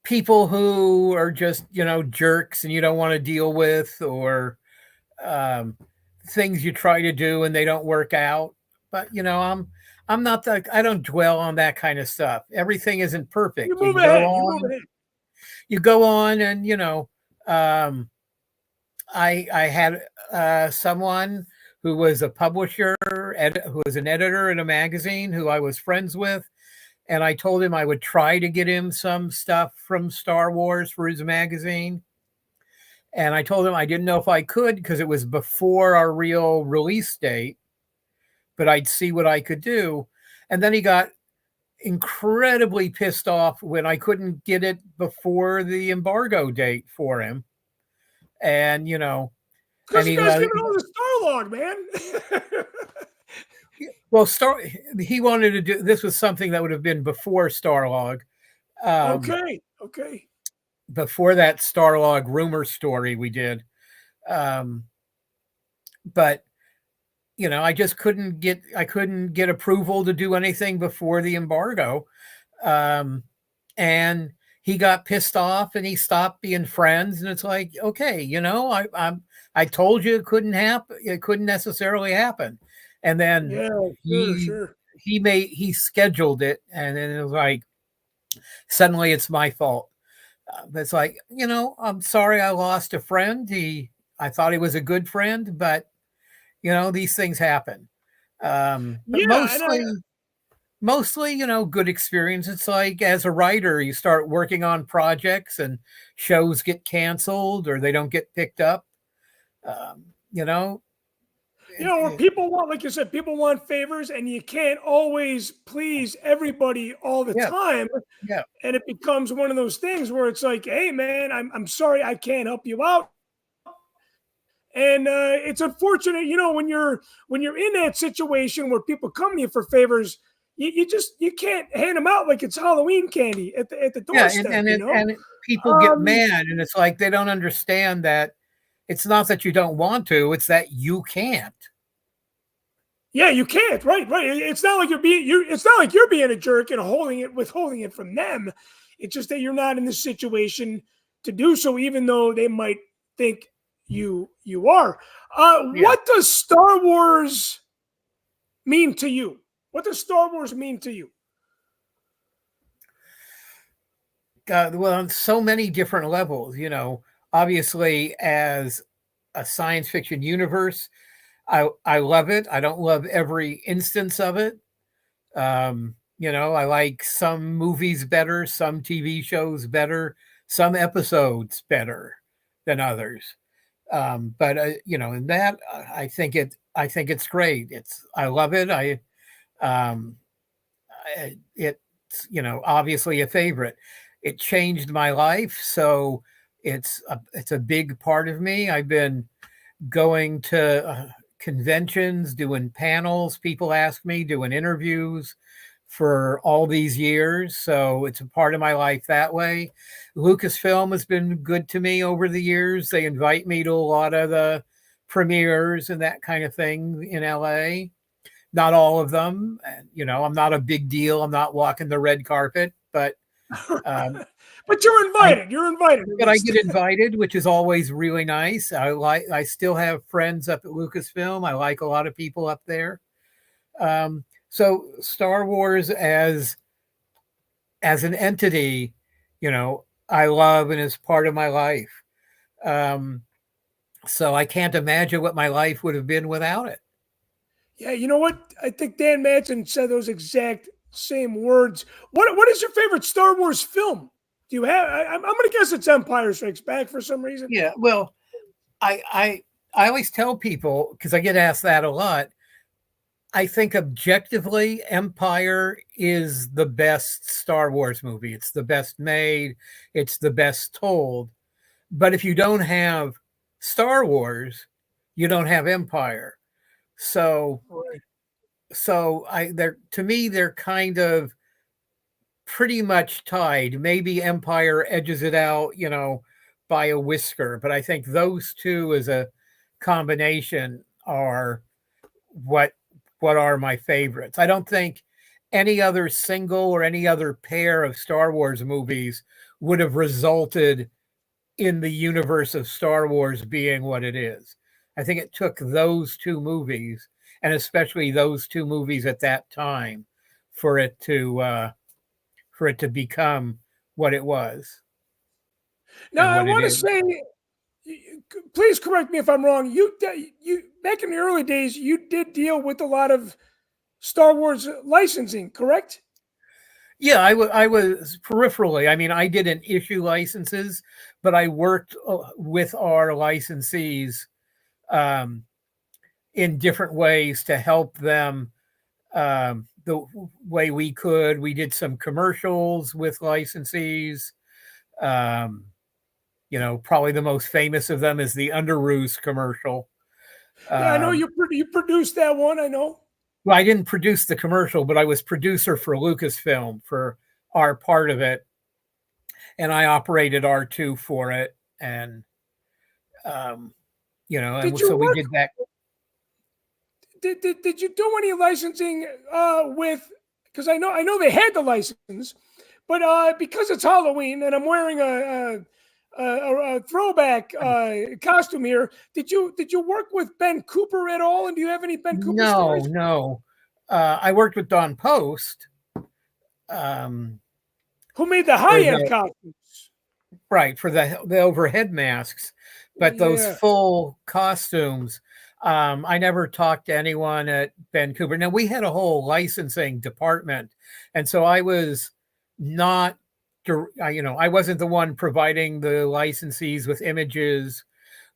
people who are just, jerks and you don't want to deal with, or things you try to do and they don't work out. But, I'm not I don't dwell on that kind of stuff. Everything isn't perfect. You go on and, I had someone who was a publisher, who was an editor in a magazine who I was friends with. And I told him I would try to get him some stuff from Star Wars for his magazine. And I told him I didn't know if I could because it was before our real release date, but I'd see what I could do. And then he got incredibly pissed off when I couldn't get it before the embargo date for him. And, because you guys giving all the Starlog, man. Well, he wanted to do, this was something that would have been before Starlog. Okay. Before that Starlog rumor story we did. But, I just couldn't get approval to do anything before the embargo. And he got pissed off and he stopped being friends. And it's like, okay, I told you it couldn't happen. It couldn't necessarily happen. And then he scheduled it, and then it was like, suddenly it's my fault. It's like, I'm sorry I lost a friend. I thought he was a good friend, but these things happen. But mostly, good experience. It's like, as a writer, you start working on projects and shows get canceled or they don't get picked up. Or people want, like you said, people want favors, and you can't always please everybody all the time. Yeah. And it becomes one of those things where it's like, hey, man, I'm sorry I can't help you out. And it's unfortunate, when you're in that situation where people come to you for favors, you can't hand them out like it's Halloween candy at the doorstep. And people get mad, and it's like they don't understand that it's not that you don't want to; it's that you can't. Yeah, you can't. Right. It's not like it's not like you're being a jerk and withholding it from them. It's just that you're not in the situation to do so, even though they might think you are. What does Star Wars mean to you? What does Star Wars mean to you? Well, on so many different levels, obviously as a science fiction universe, I love it. I don't love every instance of it. I like some movies better, some TV shows better, some episodes better than others. But in that, I think it's great. I love it. it's obviously a favorite. It changed my life, so it's a big part of me. I've been going to conventions, doing panels. People ask me, doing interviews for all these years. So it's a part of my life that way. Lucasfilm has been good to me over the years. They invite me to a lot of the premieres and that kind of thing in LA. Not all of them. And, I'm not a big deal. I'm not walking the red carpet, but but you're invited. You're invited. But I get invited, which is always really nice. I still have friends up at Lucasfilm. I like a lot of people up there. So Star Wars as an entity, I love and is part of my life. So I can't imagine what my life would have been without it. Yeah, you know what? I think Dan Madsen said those exact same words. What is your favorite Star Wars film? Do you have? I'm going to guess it's Empire Strikes Back for some reason. Yeah, well, I always tell people, because I get asked that a lot, I think objectively, Empire is the best Star Wars movie. It's the best made. It's the best told. But if you don't have Star Wars, you don't have Empire. So to me, they're kind of pretty much tied. Maybe Empire edges it out, by a whisker. But I think those two as a combination are what are my favorites. I don't think any other single or any other pair of Star Wars movies would have resulted in the universe of Star Wars being what it is. I think it took those two movies, and especially those two movies at that time, for it to become what it was. Now, I want to say, please correct me if I'm wrong. You back in the early days, you did deal with a lot of Star Wars licensing, correct? Yeah, I was peripherally. I mean, I didn't issue licenses, but I worked with our licensees in different ways to help them the way we could. We did some commercials with licensees. Probably the most famous of them is the Underoos commercial. Yeah, I know you produced that one. I know. Well, I didn't produce the commercial, but I was producer for Lucasfilm for our part of it, and I operated R2 for it, and we did that. Did you do any licensing with? Because I know they had the license, but because it's Halloween and I'm wearing a throwback costume here, did you work with Ben Cooper at all? And do you have any Ben Cooper stories? No. I worked with Don Post, who made the high-end costumes, right, for the overhead masks, but those full costumes. I never talked to anyone at Ben Cooper. Now, we had a whole licensing department, and so I was not, I wasn't the one providing the licensees with images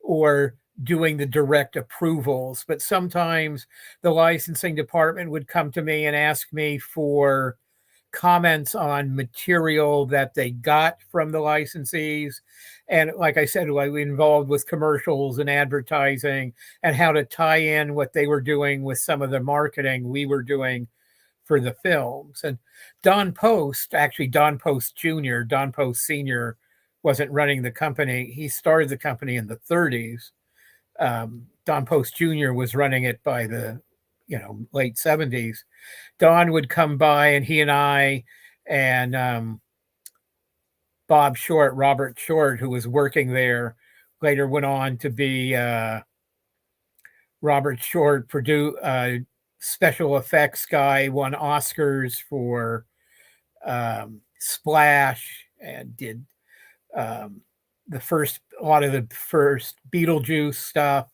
or doing the direct approvals, but sometimes the licensing department would come to me and ask me for comments on material that they got from the licensees. And like I said, I was involved with commercials and advertising and how to tie in what they were doing with some of the marketing we were doing for the films. And Don Post Jr., Don Post Sr. wasn't running the company. He started the company in the 30s. Don Post Jr. was running it by the late 70s. Don would come by, and he and I and Robert Short, who was working there, later went on to be Robert Short, special effects guy, won Oscars for Splash, and did a lot of the first Beetlejuice stuff.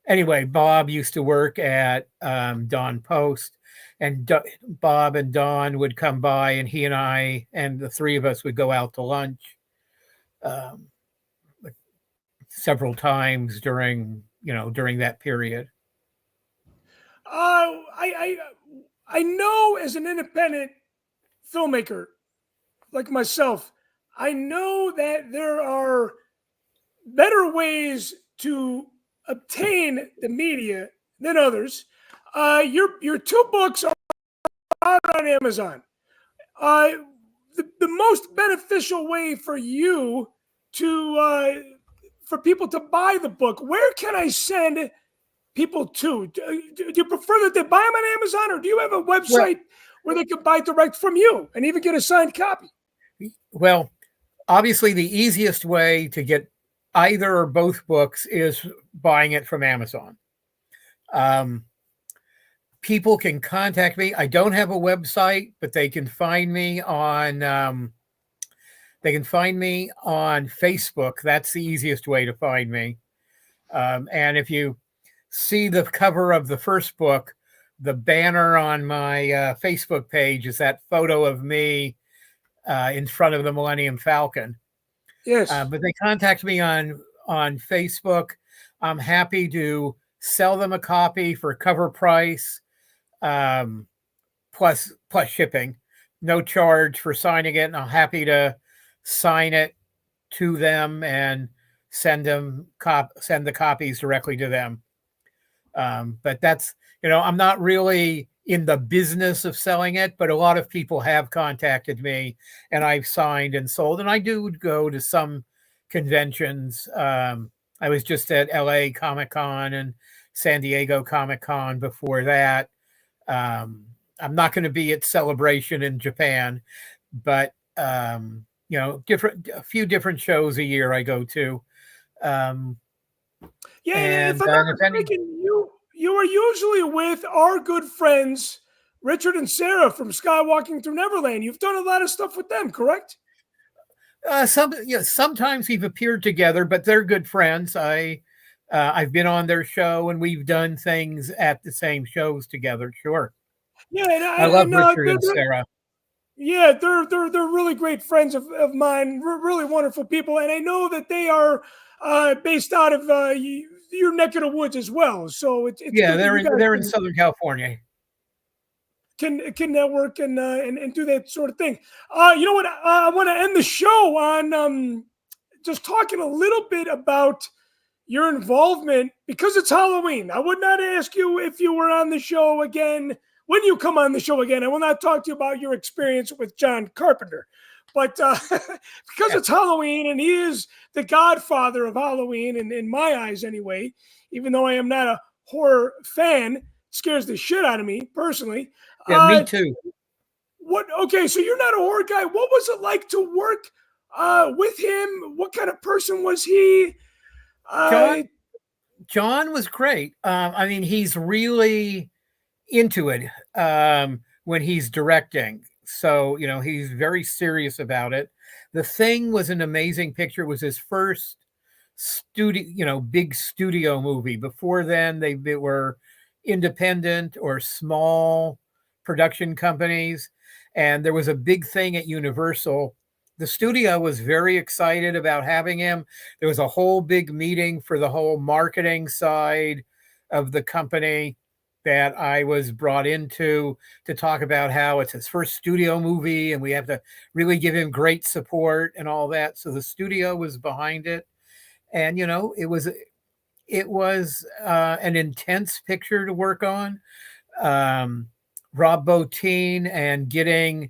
Anyway, Bob used to work at Don Post, and Bob and Don would come by, and he and I and the three of us would go out to lunch several times during that period. I know as an independent filmmaker like myself, I know that there are better ways to obtain the media than others. Your two books are out on Amazon. Uh, the most beneficial way for you to for people to buy the book, where can I send people to? Do you prefer that they buy them on Amazon, or do you have a website where they can buy direct from you and even get a signed copy? Well, obviously, the easiest way to get either or both books is buying it from Amazon. People can contact me. I don't have a website, but they can find me on Facebook. That's the easiest way to find me. And if you see the cover of the first book, the banner on my Facebook page is that photo of me in front of the Millennium Falcon. Yes. But they contact me on Facebook. I'm happy to sell them a copy for cover price, plus shipping, no charge for signing it. And I'm happy to sign it to them and send the copies directly to them. But that's, I'm not really in the business of selling it, but a lot of people have contacted me and I've signed and sold, and I do go to some conventions. I was just at LA Comic-Con and San Diego Comic-Con before that. I'm not going to be at Celebration in Japan, but a few different shows a year I go to. And if I'm not mistaken, you are usually with our good friends Richard and Sarah from Skywalking Through Neverland. You've done a lot of stuff with them, correct? Sometimes we've appeared together, but they're good friends. I've been on their show and we've done things at the same shows together. Sure. Yeah, and I love Richard and Sarah. Yeah, they're really great friends of mine. Really wonderful people, and I know that they are based out of your neck of the woods as well. So it's they're in Southern California. Can network and do that sort of thing. You know what? I want to end the show on just talking a little bit about your involvement, because it's Halloween. I would not ask you if you were on the show again. When you come on the show again, I will not talk to you about your experience with John Carpenter. But because it's Halloween and he is the godfather of Halloween, and in my eyes anyway, even though I am not a horror fan, it scares the shit out of me personally. Yeah, me too. Okay, so you're not a horror guy. What was it like to work with him? What kind of person was he? John was great. I mean, he's really into it when he's directing. So, he's very serious about it. The Thing was an amazing picture. It was his first big studio movie. Before then, they were independent or small production companies. And there was a big thing at Universal. The studio was very excited about having him. There was a whole big meeting for the whole marketing side of the company that I was brought into to talk about how it's his first studio movie and we have to really give him great support and all that. So the studio was behind it. And, it was an intense picture to work on. Rob Bottin and getting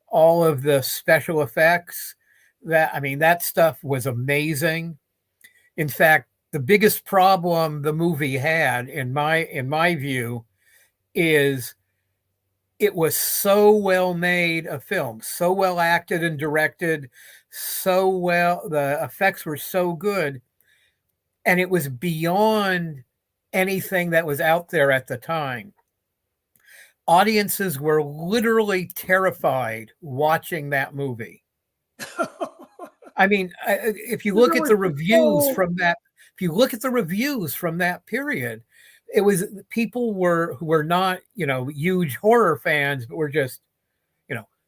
all of the special effects, that stuff was amazing. In fact, the biggest problem the movie had, in my view, is it was so well made a film, so well acted and directed, the effects were so good, and it was beyond anything that was out there at the time. Audiences were literally terrified watching that movie. I mean, if you look at the reviews from that, period, it was people who were not, huge horror fans, but were just,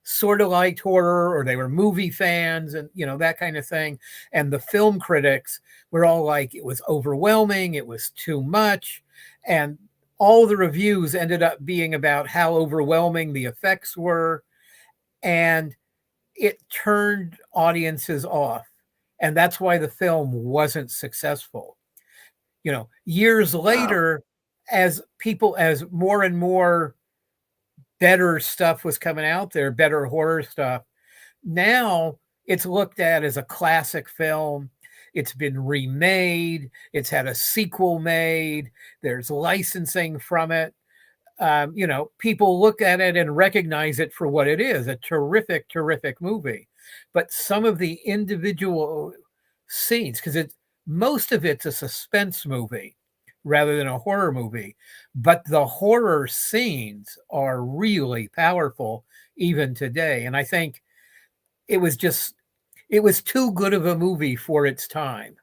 sort of liked horror, or they were movie fans and, that kind of thing. And the film critics were all like, it was overwhelming. It was too much. And all the reviews ended up being about how overwhelming the effects were. and it turned audiences off. And that's why the film wasn't successful. Years later, as more and more better stuff was coming out there, better horror stuff, now it's looked at as a classic film. It's been remade. It's had a sequel made. There's licensing from it. People look at it and recognize it for what it is, a terrific, terrific movie. But some of the individual scenes, because most of it's a suspense movie rather than a horror movie, but the horror scenes are really powerful even today. And I think it was too good of a movie for its time.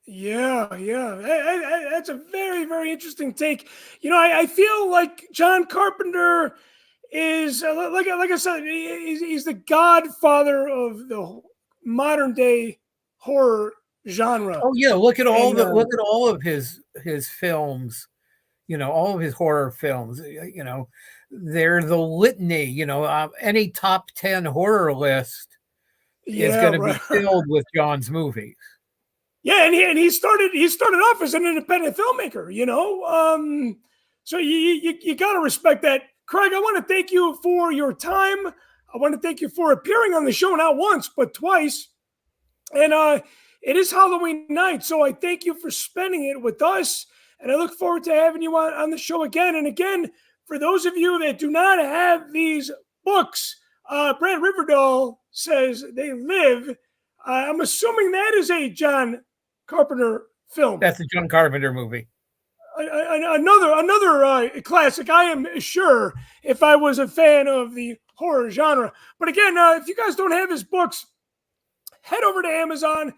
Yeah. That's a very, very interesting take. I feel like John Carpenter is, like I said, he's the godfather of the modern day horror genre. Oh yeah, look at all of his films. All of his horror films. They're the litany. Any top 10 horror list is going to be filled with John's movies. Yeah, and he started off as an independent filmmaker, so you got to respect that. Craig, I want to thank you for your time. I want to thank you for appearing on the show, not once but twice. And it is Halloween night, so I thank you for spending it with us. And I look forward to having you on the show again. And again, for those of you that do not have these books, Brad Riverdale says they live. I'm assuming that is a John Carpenter film. That's a John Carpenter movie. Another classic, I am sure, if I was a fan of the horror genre. But again, if you guys don't have his books, head over to Amazon,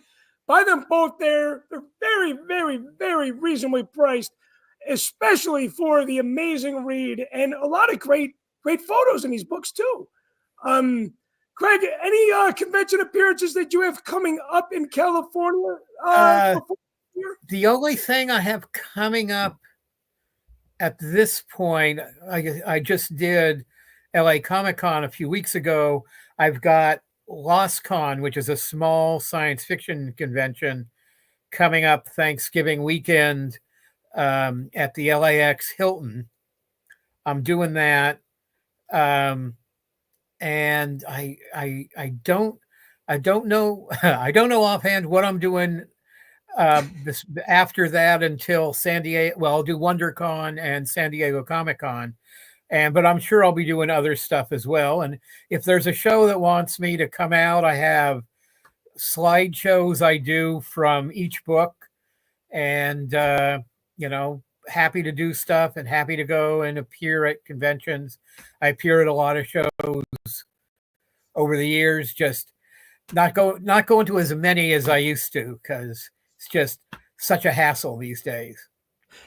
buy them both there. They're very, very, very reasonably priced, especially for the amazing read and a lot of great photos in these books too. Craig, any convention appearances that you have coming up in California? The only thing I have coming up at this point, I just did LA Comic-Con a few weeks ago. I've got LostCon, which is a small science fiction convention, coming up Thanksgiving weekend at the LAX Hilton. I'm doing that. And I don't know I don't know offhand what I'm doing after that until San Diego. Well, I'll do WonderCon and San Diego Comic-Con, but I'm sure I'll be doing other stuff as well. And if there's a show that wants me to come out, I have slideshows I do from each book, and happy to do stuff and happy to go and appear at conventions. I appear at a lot of shows over the years, just not going to as many as I used to, because it's just such a hassle these days.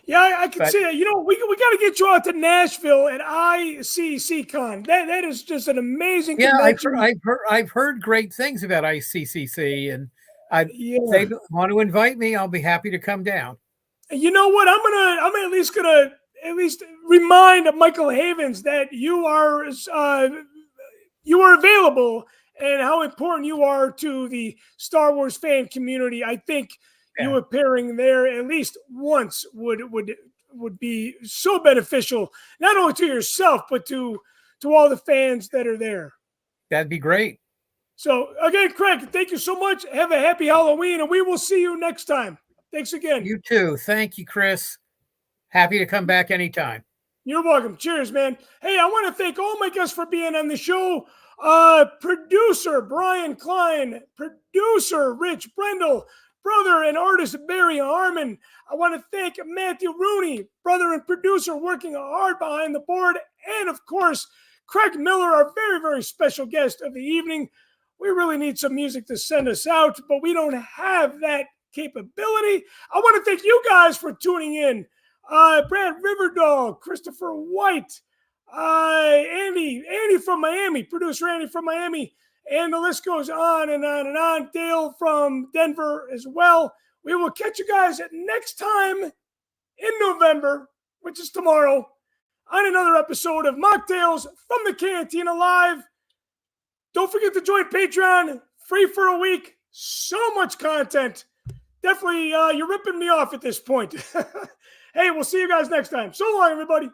Yeah, I can see that. We got to get you out to Nashville at ICCCon. That is just an amazing convention. I've heard great things about ICCC, and if they want to invite me, I'll be happy to come down. You know what? I'm at least gonna remind Michael Havens that you are available and how important you are to the Star Wars fan community. I think you appearing there at least once would be so beneficial, not only to yourself but to all the fans that are there. That'd be great. So again, Craig, thank you so much. Have a happy Halloween, and we will see you next time. Thanks again. You too. Thank you, Chris. Happy to come back anytime. You're welcome. Cheers, man. Hey, I want to thank all my guests for being on the show. Producer Brian Klein, producer Rich Brendel, brother and artist Barry Harmon. I want to thank Matthew Rooney, brother and producer working hard behind the board. And of course, Craig Miller, our very, very special guest of the evening. We really need some music to send us out, but we don't have that capability. I want to thank you guys for tuning in. Brad Riverdale, Christopher White, Andy from Miami, producer Andy from Miami, and the list goes on and on and on. Dale from Denver as well. We will catch you guys next time in November, which is tomorrow, on another episode of Machtails from the Cantina Live. Don't forget to join Patreon. Free for a week. So much content. Definitely, you're ripping me off at this point. Hey, we'll see you guys next time. So long, everybody.